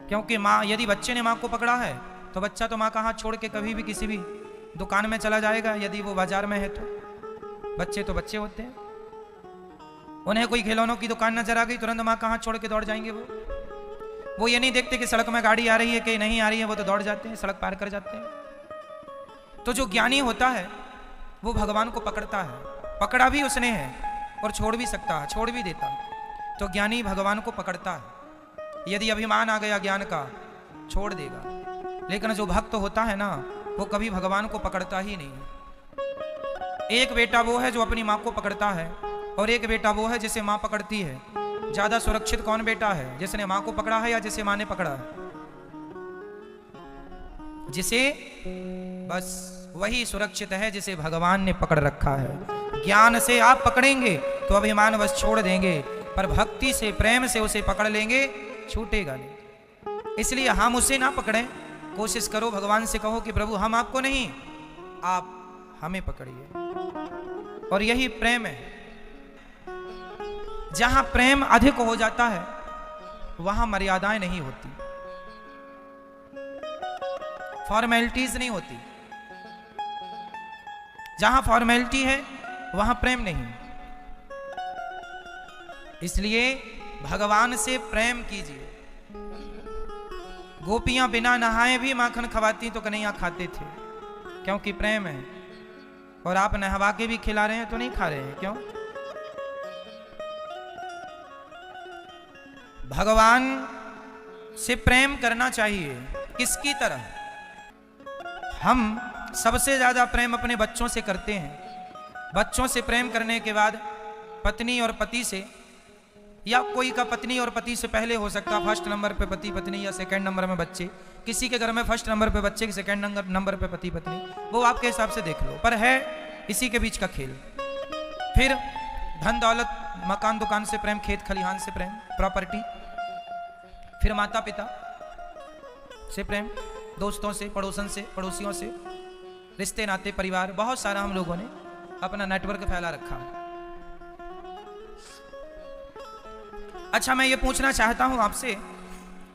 क्योंकि मां, यदि बच्चे ने मां को पकड़ा है तो बच्चा तो मां का हाथ छोड़ के कभी भी किसी भी दुकान में चला जाएगा, यदि वो बाजार में है तो। बच्चे तो बच्चे होते हैं, उन्हें कोई खिलौनों की दुकान नजर आ गई, तुरंत मां का हाथ छोड़ के दौड़ जाएंगे। वो ये नहीं देखते कि सड़क में गाड़ी आ रही है कि नहीं आ रही है, वो तो दौड़ जाते हैं, सड़क पार कर जाते हैं। तो जो ज्ञानी होता है वो भगवान को पकड़ता है, पकड़ा भी उसने है और छोड़ भी सकता है, छोड़ भी देता है। तो ज्ञानी भगवान को पकड़ता है। यदि अभिमान आ गया ज्ञान का, छोड़ देगा। लेकिन जो भक्त होता है ना, वो कभी भगवान को पकड़ता ही नहीं। एक बेटा वो है जो अपनी मां को पकड़ता है, और एक बेटा वो है जिसे मां पकड़ती है। ज्यादा सुरक्षित कौन बेटा है, जिसने मां को पकड़ा है या जिसे मां ने पकड़ा है? जिसे, बस वही सुरक्षित है जिसे भगवान ने पकड़ रखा है। ज्ञान से आप पकड़ेंगे तो अभिमान बस छोड़ देंगे, पर भक्ति से, प्रेम से उसे पकड़ लेंगे, छूटेगा नहीं। इसलिए हम उसे ना पकड़ें, कोशिश करो भगवान से कहो कि प्रभु हम आपको नहीं, आप हमें पकड़िए। और यही प्रेम है। जहां प्रेम अधिक हो जाता है वहां मर्यादाएं नहीं होती, फॉर्मेलिटीज नहीं होती। जहां फॉर्मेलिटी है वहां प्रेम नहीं। इसलिए भगवान से प्रेम कीजिए। गोपियां बिना नहाए भी माखन खवाती तो कन्हैया खाते थे, क्योंकि प्रेम है। और आप नहवा के भी खिला रहे हैं तो नहीं खा रहे हैं, क्यों? भगवान से प्रेम करना चाहिए। किसकी तरह? हम सबसे ज्यादा प्रेम अपने बच्चों से करते हैं। बच्चों से प्रेम करने के बाद पत्नी और पति से, या कोई का पत्नी और पति से पहले हो सकता, फर्स्ट नंबर पे पति पत्नी या सेकंड नंबर में बच्चे। किसी के घर में फर्स्ट नंबर पे बच्चे, सेकंड नंबर पे पति पत्नी, वो आपके हिसाब से देख लो, पर है इसी के बीच का खेल। फिर धन दौलत, मकान दुकान से प्रेम, खेत खलिहान से प्रेम, प्रॉपर्टी। फिर माता पिता से प्रेम, दोस्तों से, पड़ोसन से, पड़ोसियों से, रिश्ते नाते, परिवार, बहुत सारा हम लोगों ने अपना नेटवर्क फैला रखा है। अच्छा, मैं ये पूछना चाहता हूं आपसे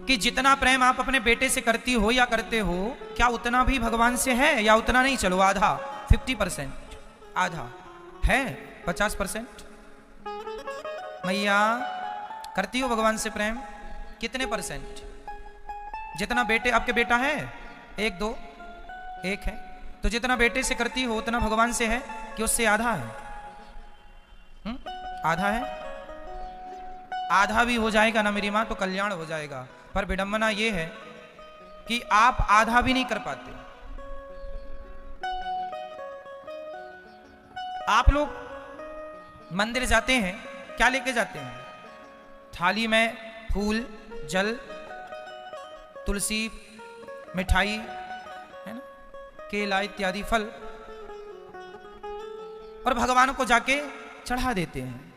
कि जितना प्रेम आप अपने बेटे से करती हो या करते हो, क्या उतना भी भगवान से है या उतना नहीं? चलो आधा, 50%, आधा है, 50%। मैया करती हो भगवान से प्रेम कितने %? जितना बेटे, आपके बेटा है 1 2 1 है, तो जितना बेटे से करती हो उतना भगवान से है कि उससे आधा है? आधा है। आधा भी हो जाएगा ना मेरी मां तो कल्याण हो जाएगा। पर विडंबना यह है कि आप आधा भी नहीं कर पाते। आप लोग मंदिर जाते हैं, क्या लेके जाते हैं? थाली में फूल, जल, तुलसी, मिठाई, है ना, केला इत्यादि फल, और भगवान को जाके चढ़ा देते हैं।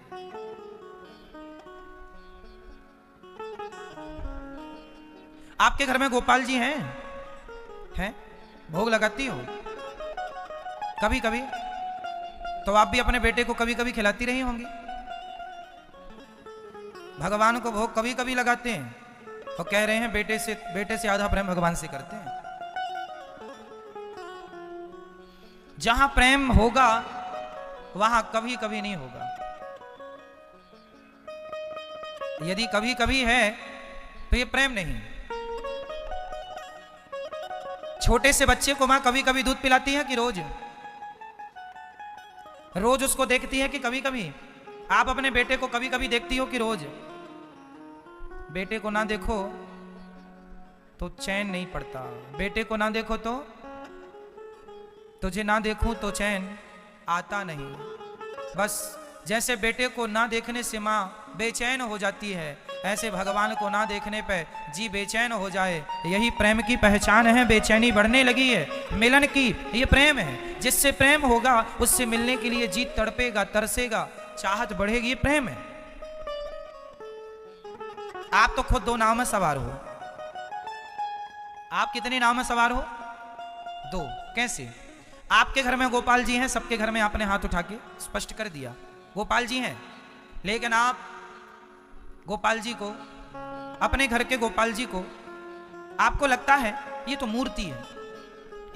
आपके घर में गोपाल जी हैं? भोग लगाती हो कभी कभी? तो आप भी अपने बेटे को कभी कभी खिलाती रही होंगी। भगवान को भोग कभी कभी लगाते हैं और कह रहे हैं बेटे से आधा प्रेम भगवान से करते हैं। जहां प्रेम होगा वहां कभी कभी नहीं होगा। यदि कभी कभी है तो ये प्रेम नहीं। छोटे से बच्चे को मां कभी कभी दूध पिलाती है कि रोज? रोज उसको देखती है कि कभी कभी? आप अपने बेटे को कभी कभी देखती हो कि रोज? बेटे को ना देखो तो चैन नहीं पड़ता। बेटे को ना देखो तो तुझे ना देखूं तो चैन आता नहीं। बस जैसे बेटे को ना देखने से मां बेचैन हो जाती है, ऐसे भगवान को ना देखने पे जी बेचैन हो जाए। यही प्रेम की पहचान है। बेचैनी बढ़ने लगी है मिलन की, ये प्रेम है। जिससे प्रेम होगा उससे मिलने के लिए जी तड़पेगा, तरसेगा, चाहत बढ़ेगी, ये प्रेम है। आप तो खुद 2 नाव में सवार हो। आप कितनी नाव में सवार हो? 2। कैसे? आपके घर में गोपाल जी हैं, सबके घर में आपने हाथ उठा के स्पष्ट कर दिया गोपाल जी हैं, लेकिन आप गोपाल जी को, अपने घर के गोपाल जी को, आपको लगता है ये तो मूर्ति है,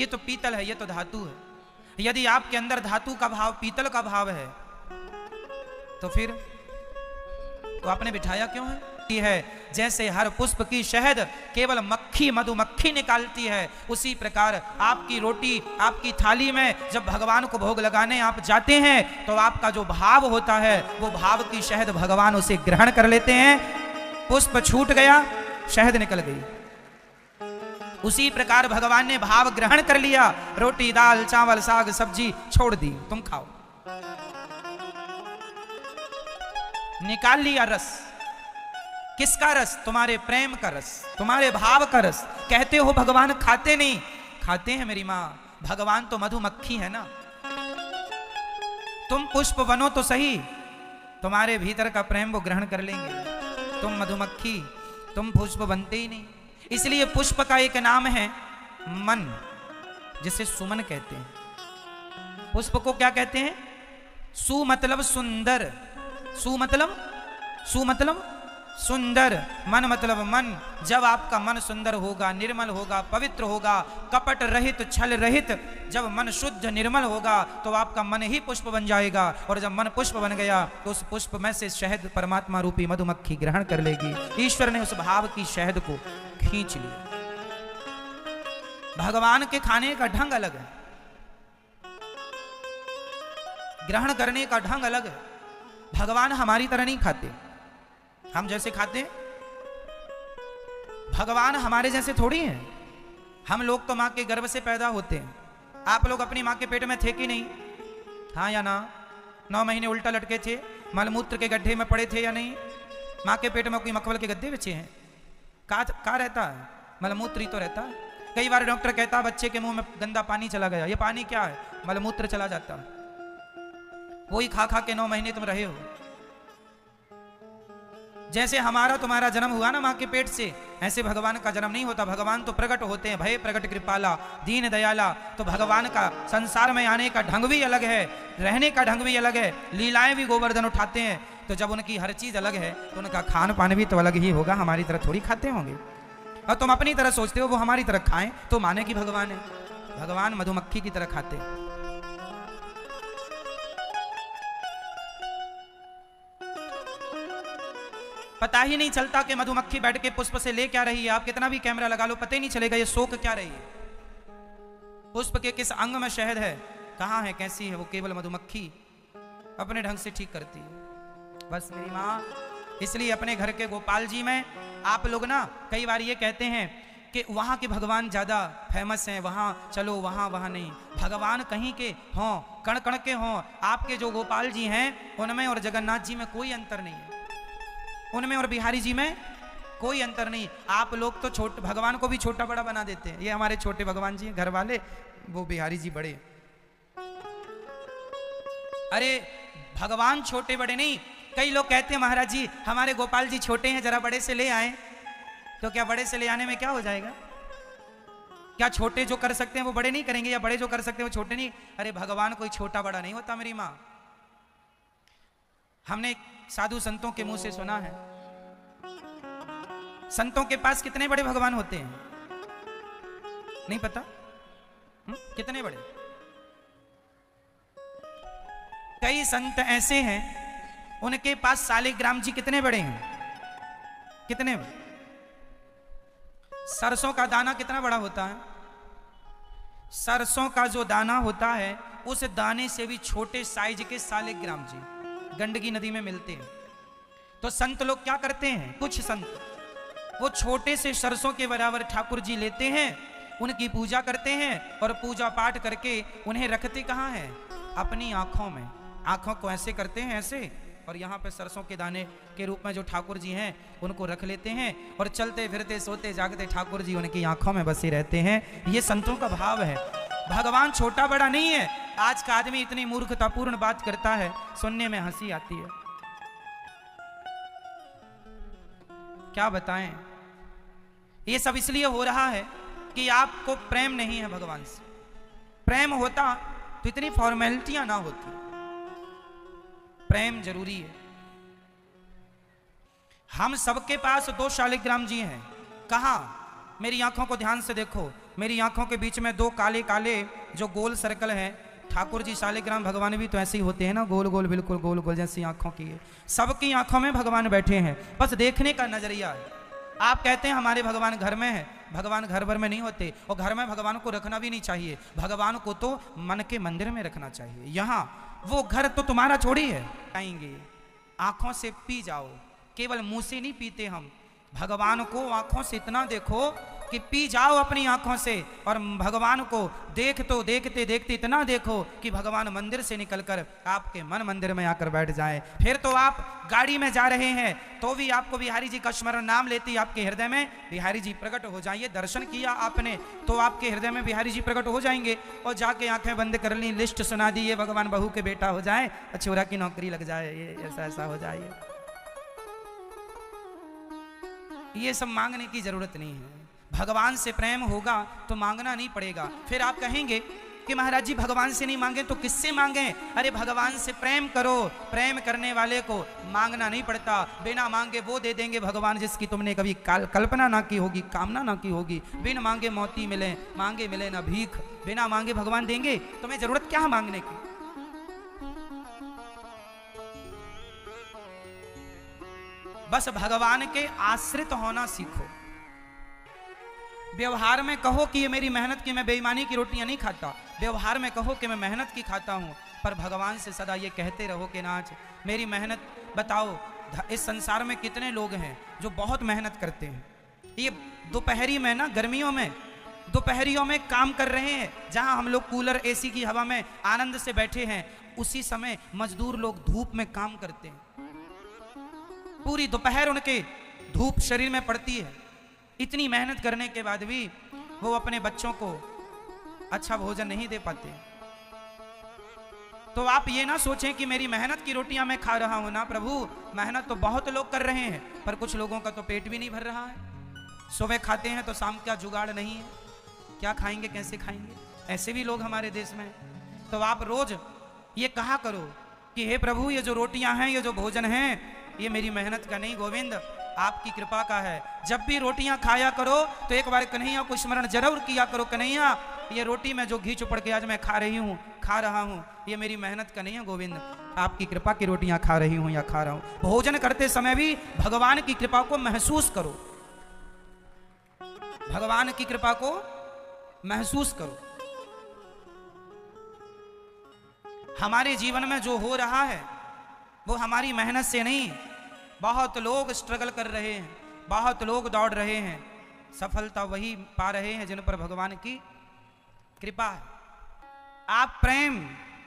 ये तो पीतल है, ये तो धातु है। यदि आपके अंदर धातु का भाव, पीतल का भाव है तो फिर तो आपने बिठाया क्यों है? जैसे हर पुष्प की शहद केवल मक्खी, मधुमक्खी निकालती है, उसी प्रकार आपकी रोटी, आपकी थाली में जब भगवान को भोग लगाने आप जाते हैं तो आपका जो भाव होता है वो भाव की शहद भगवान उसे ग्रहण कर लेते हैं। पुष्प छूट गया, शहद निकल गई। उसी प्रकार भगवान ने भाव ग्रहण कर लिया। रोटी, दाल, चावल, साग, सब्जी छोड़ दी, तुम खाओ। निकाल लिया रस। किसका रस? तुम्हारे प्रेम का रस, तुम्हारे भाव का रस। कहते हो भगवान खाते नहीं, खाते हैं मेरी मां। भगवान तो मधुमक्खी है ना। तुम पुष्प बनो तो सही, तुम्हारे भीतर का प्रेम वो ग्रहण कर लेंगे। तुम मधुमक्खी, तुम पुष्प बनते ही नहीं। इसलिए पुष्प का एक नाम है मन, जिसे सुमन कहते हैं। पुष्प को क्या कहते हैं? सु मतलब सुंदर, सु मतलब सुंदर, मन मतलब मन। जब आपका मन सुंदर होगा, निर्मल होगा, पवित्र होगा, कपट रहित, छल रहित, जब मन शुद्ध निर्मल होगा तो आपका मन ही पुष्प बन जाएगा। और जब मन पुष्प बन गया तो उस पुष्प में से शहद परमात्मा रूपी मधुमक्खी ग्रहण कर लेगी। ईश्वर ने उस भाव की शहद को खींच लिया। भगवान के खाने का ढंग अलग है, ग्रहण करने का ढंग अलग है। भगवान हमारी तरह नहीं खाते। हम जैसे खाते भगवान हमारे जैसे थोड़ी हैं। हम लोग तो मां के गर्भ से पैदा होते हैं। आप लोग अपनी मां के पेट में थे कि नहीं? हाँ या ना? 9 महीने उल्टा लटके थे, मलमूत्र के गड्ढे में पड़े थे या नहीं? मां के पेट में कोई मखमल के गद्दे बिछे हैं? कहाँ रहता है? मलमूत्र ही तो रहता है। कई बार डॉक्टर कहता है बच्चे के मुंह में गंदा पानी चला गया। ये पानी क्या है? मलमूत्र चला जाता है। वही खा खा के 9 महीने तुम रहे हो। जैसे हमारा तुम्हारा जन्म हुआ ना मां के पेट से, ऐसे भगवान का जन्म नहीं होता। भगवान तो प्रकट होते हैं, भय प्रकट कृपाला, दीन दयाला। तो भगवान का संसार में आने का ढंग भी अलग है, रहने का ढंग भी अलग है, लीलाएं भी गोवर्धन उठाते हैं। तो जब उनकी हर चीज अलग है तो उनका खान पान भी तो अलग ही होगा। हमारी तरह थोड़ी खाते होंगे। और तुम अपनी तरह सोचते हो वो हमारी तरह खाएं तो माने कि भगवान है। भगवान मधुमक्खी की तरह खाते हैं। पता ही नहीं चलता कि मधुमक्खी बैठ के पुष्प से ले क्या रही है। आप कितना भी कैमरा लगा लो, पता ही नहीं चलेगा ये सोख क्या रही है। पुष्प के किस अंग में शहद है, कहां है, कैसी है, वो केवल मधुमक्खी अपने ढंग से ठीक करती है। बस मेरी मां, इसलिए अपने घर के गोपाल जी में आप लोग ना कई बार ये कहते हैं कि वहां के भगवान ज्यादा फेमस हैं, वहां चलो, वहां नहीं। भगवान कहीं के हों, कण कण के हों, आपके जो गोपाल जी हैं उनमें और जगन्नाथ जी में कोई अंतर नहीं है। उनमें और बिहारी जी में कोई अंतर नहीं। आप लोग तो छोटे भगवान को भी छोटा बड़ा बना देते हैं। ये हमारे छोटे भगवान जी हैं घर वाले, वो बिहारी जी बड़े। अरे भगवान छोटे बड़े नहीं। कई लोग कहते हैं महाराज जी हमारे गोपाल जी छोटे हैं, जरा बड़े से ले आए। तो क्या बड़े से ले आने में क्या हो जाएगा? क्या छोटे जो कर सकते हैं वो बड़े नहीं करेंगे, या बड़े जो कर सकते हैं वो छोटे नहीं? अरे भगवान कोई छोटा बड़ा नहीं होता मेरी माँ। हमने साधु संतों के मुंह से सुना है, संतों के पास कितने बड़े भगवान होते हैं? नहीं पता? कितने बड़े? कई संत ऐसे हैं उनके पास शालिग्राम जी कितने बड़े हैं? कितने? सरसों का दाना कितना बड़ा होता है? सरसों का जो दाना होता है उस दाने से भी छोटे साइज के शालिग्राम जी गंडकी नदी में मिलते हैं। तो संत लोग क्या करते हैं, कुछ संत वो छोटे से सरसों के बराबर ठाकुर जी लेते हैं, उनकी पूजा करते हैं और पूजा पाठ करके उन्हें रखते कहाँ हैं? अपनी आंखों में। आंखों को ऐसे करते हैं, ऐसे, और यहाँ पे सरसों के दाने के रूप में जो ठाकुर जी हैं उनको रख लेते हैं और चलते फिरते सोते जागते ठाकुर जी उनकी आंखों में बसे रहते हैं। ये संतों का भाव है। भगवान छोटा बड़ा नहीं है। आज का आदमी इतनी मूर्खतापूर्ण बात करता है, सुनने में हंसी आती है। क्या बताएं? ये सब इसलिए हो रहा है कि आपको प्रेम नहीं है भगवान से। प्रेम होता तो इतनी फॉर्मेलिटियां ना होती। प्रेम जरूरी है। हम सबके पास 2 शालिग्राम जी हैं। कहां? मेरी आंखों को ध्यान से देखो, मेरी आंखों के बीच में 2 काले काले जो गोल सर्कल हैं, ठाकुर जी शालिग्राम भगवान भी तो ऐसे ही होते हैं ना, गोल गोल, बिल्कुल गोल गोल जैसी आंखों की है। सबकी आंखों में भगवान बैठे हैं, बस देखने का नजरिया है। आप कहते हैं हमारे भगवान घर में है, भगवान घर भर में नहीं होते, और घर में भगवान को रखना भी नहीं चाहिए। भगवान को तो मन के मंदिर में रखना चाहिए। यहाँ वो घर तो तुम्हारा छोड़ी है। आएंगे आंखों से पी जाओ, केवल मुंह से नहीं पीते हम। भगवान को आंखों से इतना देखो कि पी जाओ अपनी आंखों से, और भगवान को देखते देखते इतना देखो कि भगवान मंदिर से निकलकर आपके मन मंदिर में आकर बैठ जाए। फिर तो आप गाड़ी में जा रहे हैं तो भी आपको बिहारी जी का स्मरण नाम लेते ही आपके हृदय में बिहारी जी प्रकट हो जाइए। दर्शन किया आपने तो आपके हृदय में बिहारी जी प्रकट हो जाएंगे, और जाके आंखें बंद कर ली, लिस्ट सुना दी, ये भगवान बहू के बेटा हो जाए, छोरा की नौकरी लग जाए, ये ऐसा ऐसा हो जाए। ये सब मांगने की जरूरत नहीं है। भगवान से प्रेम होगा तो मांगना नहीं पड़ेगा। फिर आप कहेंगे कि महाराज जी भगवान से नहीं मांगे तो किससे मांगे? अरे भगवान से प्रेम करो, प्रेम करने वाले को मांगना नहीं पड़ता। बिना मांगे वो दे देंगे भगवान जिसकी तुमने कभी कल्पना ना की होगी, कामना ना की होगी। बिन मांगे मोती मिले, मांगे मिले ना भीख। बिना मांगे भगवान देंगे, तुम्हें जरूरत क्या है मांगने की? बस भगवान के आश्रित होना सीखो। व्यवहार में कहो कि ये मेरी मेहनत की, मैं बेईमानी की रोटियां नहीं खाता। व्यवहार में कहो कि मैं मेहनत की खाता हूं, पर भगवान से सदा ये कहते रहो कि नाच मेरी मेहनत। बताओ इस संसार में कितने लोग हैं जो बहुत मेहनत करते हैं। ये दोपहरी में ना, गर्मियों में दोपहरियों में काम कर रहे हैं, जहां हम लोग कूलर एसी की हवा में आनंद से बैठे हैं, उसी समय मजदूर लोग धूप में काम करते हैं। पूरी दोपहर उनके धूप शरीर में पड़ती है। इतनी मेहनत करने के बाद भी वो अपने बच्चों को अच्छा भोजन नहीं दे पाते। तो आप ये ना सोचें कि मेरी मेहनत की रोटियां मैं खा रहा हूं ना। प्रभु, मेहनत तो बहुत लोग कर रहे हैं, पर कुछ लोगों का तो पेट भी नहीं भर रहा है। सुबह खाते हैं तो शाम का जुगाड़ नहीं है, क्या खाएंगे, कैसे खाएंगे? ऐसे भी लोग हमारे देश में। तो आप रोज ये कहा करो कि हे प्रभु, ये जो रोटियां हैं, ये जो भोजन है, ये मेरी मेहनत का नहीं गोविंद, आपकी कृपा का है। जब भी रोटियां खाया करो तो एक बार कन्हैया को स्मरण जरूर किया करो। कन्हैया, ये रोटी में जो घी चुपड़ के आज मैं खा रहा हूं, ये मेरी मेहनत का नहीं है गोविंद, आपकी कृपा की रोटियां खा रही हूं या खा रहा हूं। भोजन करते समय भी भगवान की कृपा को महसूस करो, भगवान की कृपा को महसूस करो। हमारे जीवन में जो हो रहा है वो हमारी मेहनत से नहीं। बहुत लोग स्ट्रगल कर रहे हैं, बहुत लोग दौड़ रहे हैं, सफलता वही पा रहे हैं जिन पर भगवान की कृपा है। आप प्रेम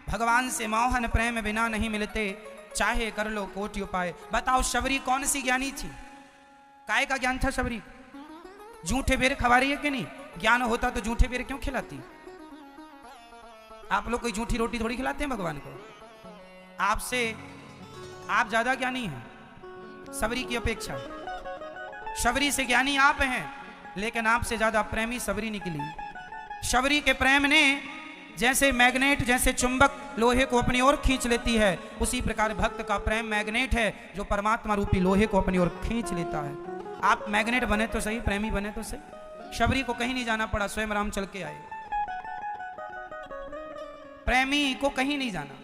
भगवान से, मोहन प्रेम बिना नहीं मिलते, चाहे कर लो कोटि उपाय। बताओ शबरी कौन सी ज्ञानी थी? काय का ज्ञान था शबरी? झूठे बेर खवा रही है कि नहीं? ज्ञान होता तो झूठे बेर क्यों खिलाती? आप लोग कोई झूठी रोटी थोड़ी खिलाते हैं भगवान को। आपसे आप ज्यादा ज्ञानी हैं सबरी की अपेक्षा। शबरी से ज्ञानी आप हैं, लेकिन आपसे ज्यादा प्रेमी सबरी निकली। शबरी के प्रेम ने जैसे मैग्नेट, जैसे चुंबक लोहे को अपनी ओर खींच लेती है, उसी प्रकार भक्त का प्रेम मैग्नेट है जो परमात्मा रूपी लोहे को अपनी ओर खींच लेता है। आप मैग्नेट बने तो सही, प्रेमी बने तो सही। शबरी को कहीं नहीं जाना पड़ा, स्वयं राम चल के आए। प्रेमी को कहीं नहीं जाना,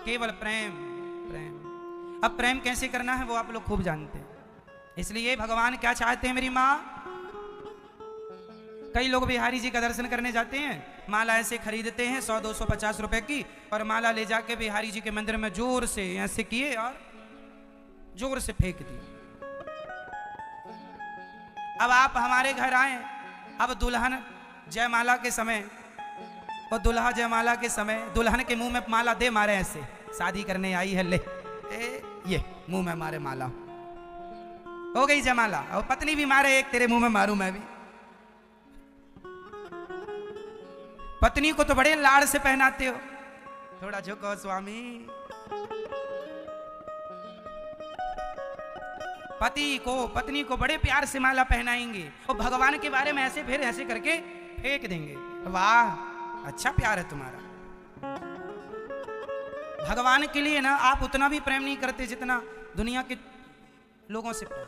केवल प्रेम प्रेम। अब प्रेम कैसे करना है वो आप लोग खूब जानते हैं। इसलिए भगवान क्या चाहते हैं मेरी माँ? कई लोग बिहारी जी का दर्शन करने जाते हैं, माला ऐसे खरीदते हैं 100, 250 रुपए की, और माला ले जाके बिहारी जी के मंदिर में जोर से ऐसे किए और जोर से फेंक दी। अब आप हमारे घर आए, अब दुल्हन जयमाला के समय और दुल्हा जयमाला के समय दुल्हन के मुंह में माला दे मारे, ऐसे शादी करने आई है, ले ये मुंह में मारे माला, हो गई जयमाला। और पत्नी भी मारे, एक तेरे मुंह में मारूं मैं भी। पत्नी को तो बड़े लाड़ से पहनाते हो, थोड़ा झुको स्वामी। पति को पत्नी को बड़े प्यार से माला पहनाएंगे और भगवान के बारे में ऐसे फिर ऐसे करके फेंक देंगे। वाह, अच्छा प्यार है तुम्हारा। भगवान के लिए ना आप उतना भी प्रेम नहीं करते जितना दुनिया के लोगों से प्रेम।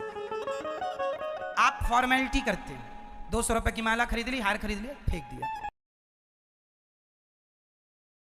आप फॉर्मेलिटी करते हैं। 200 रुपए की माला खरीद ली, हार खरीद लिया, फेंक दिया।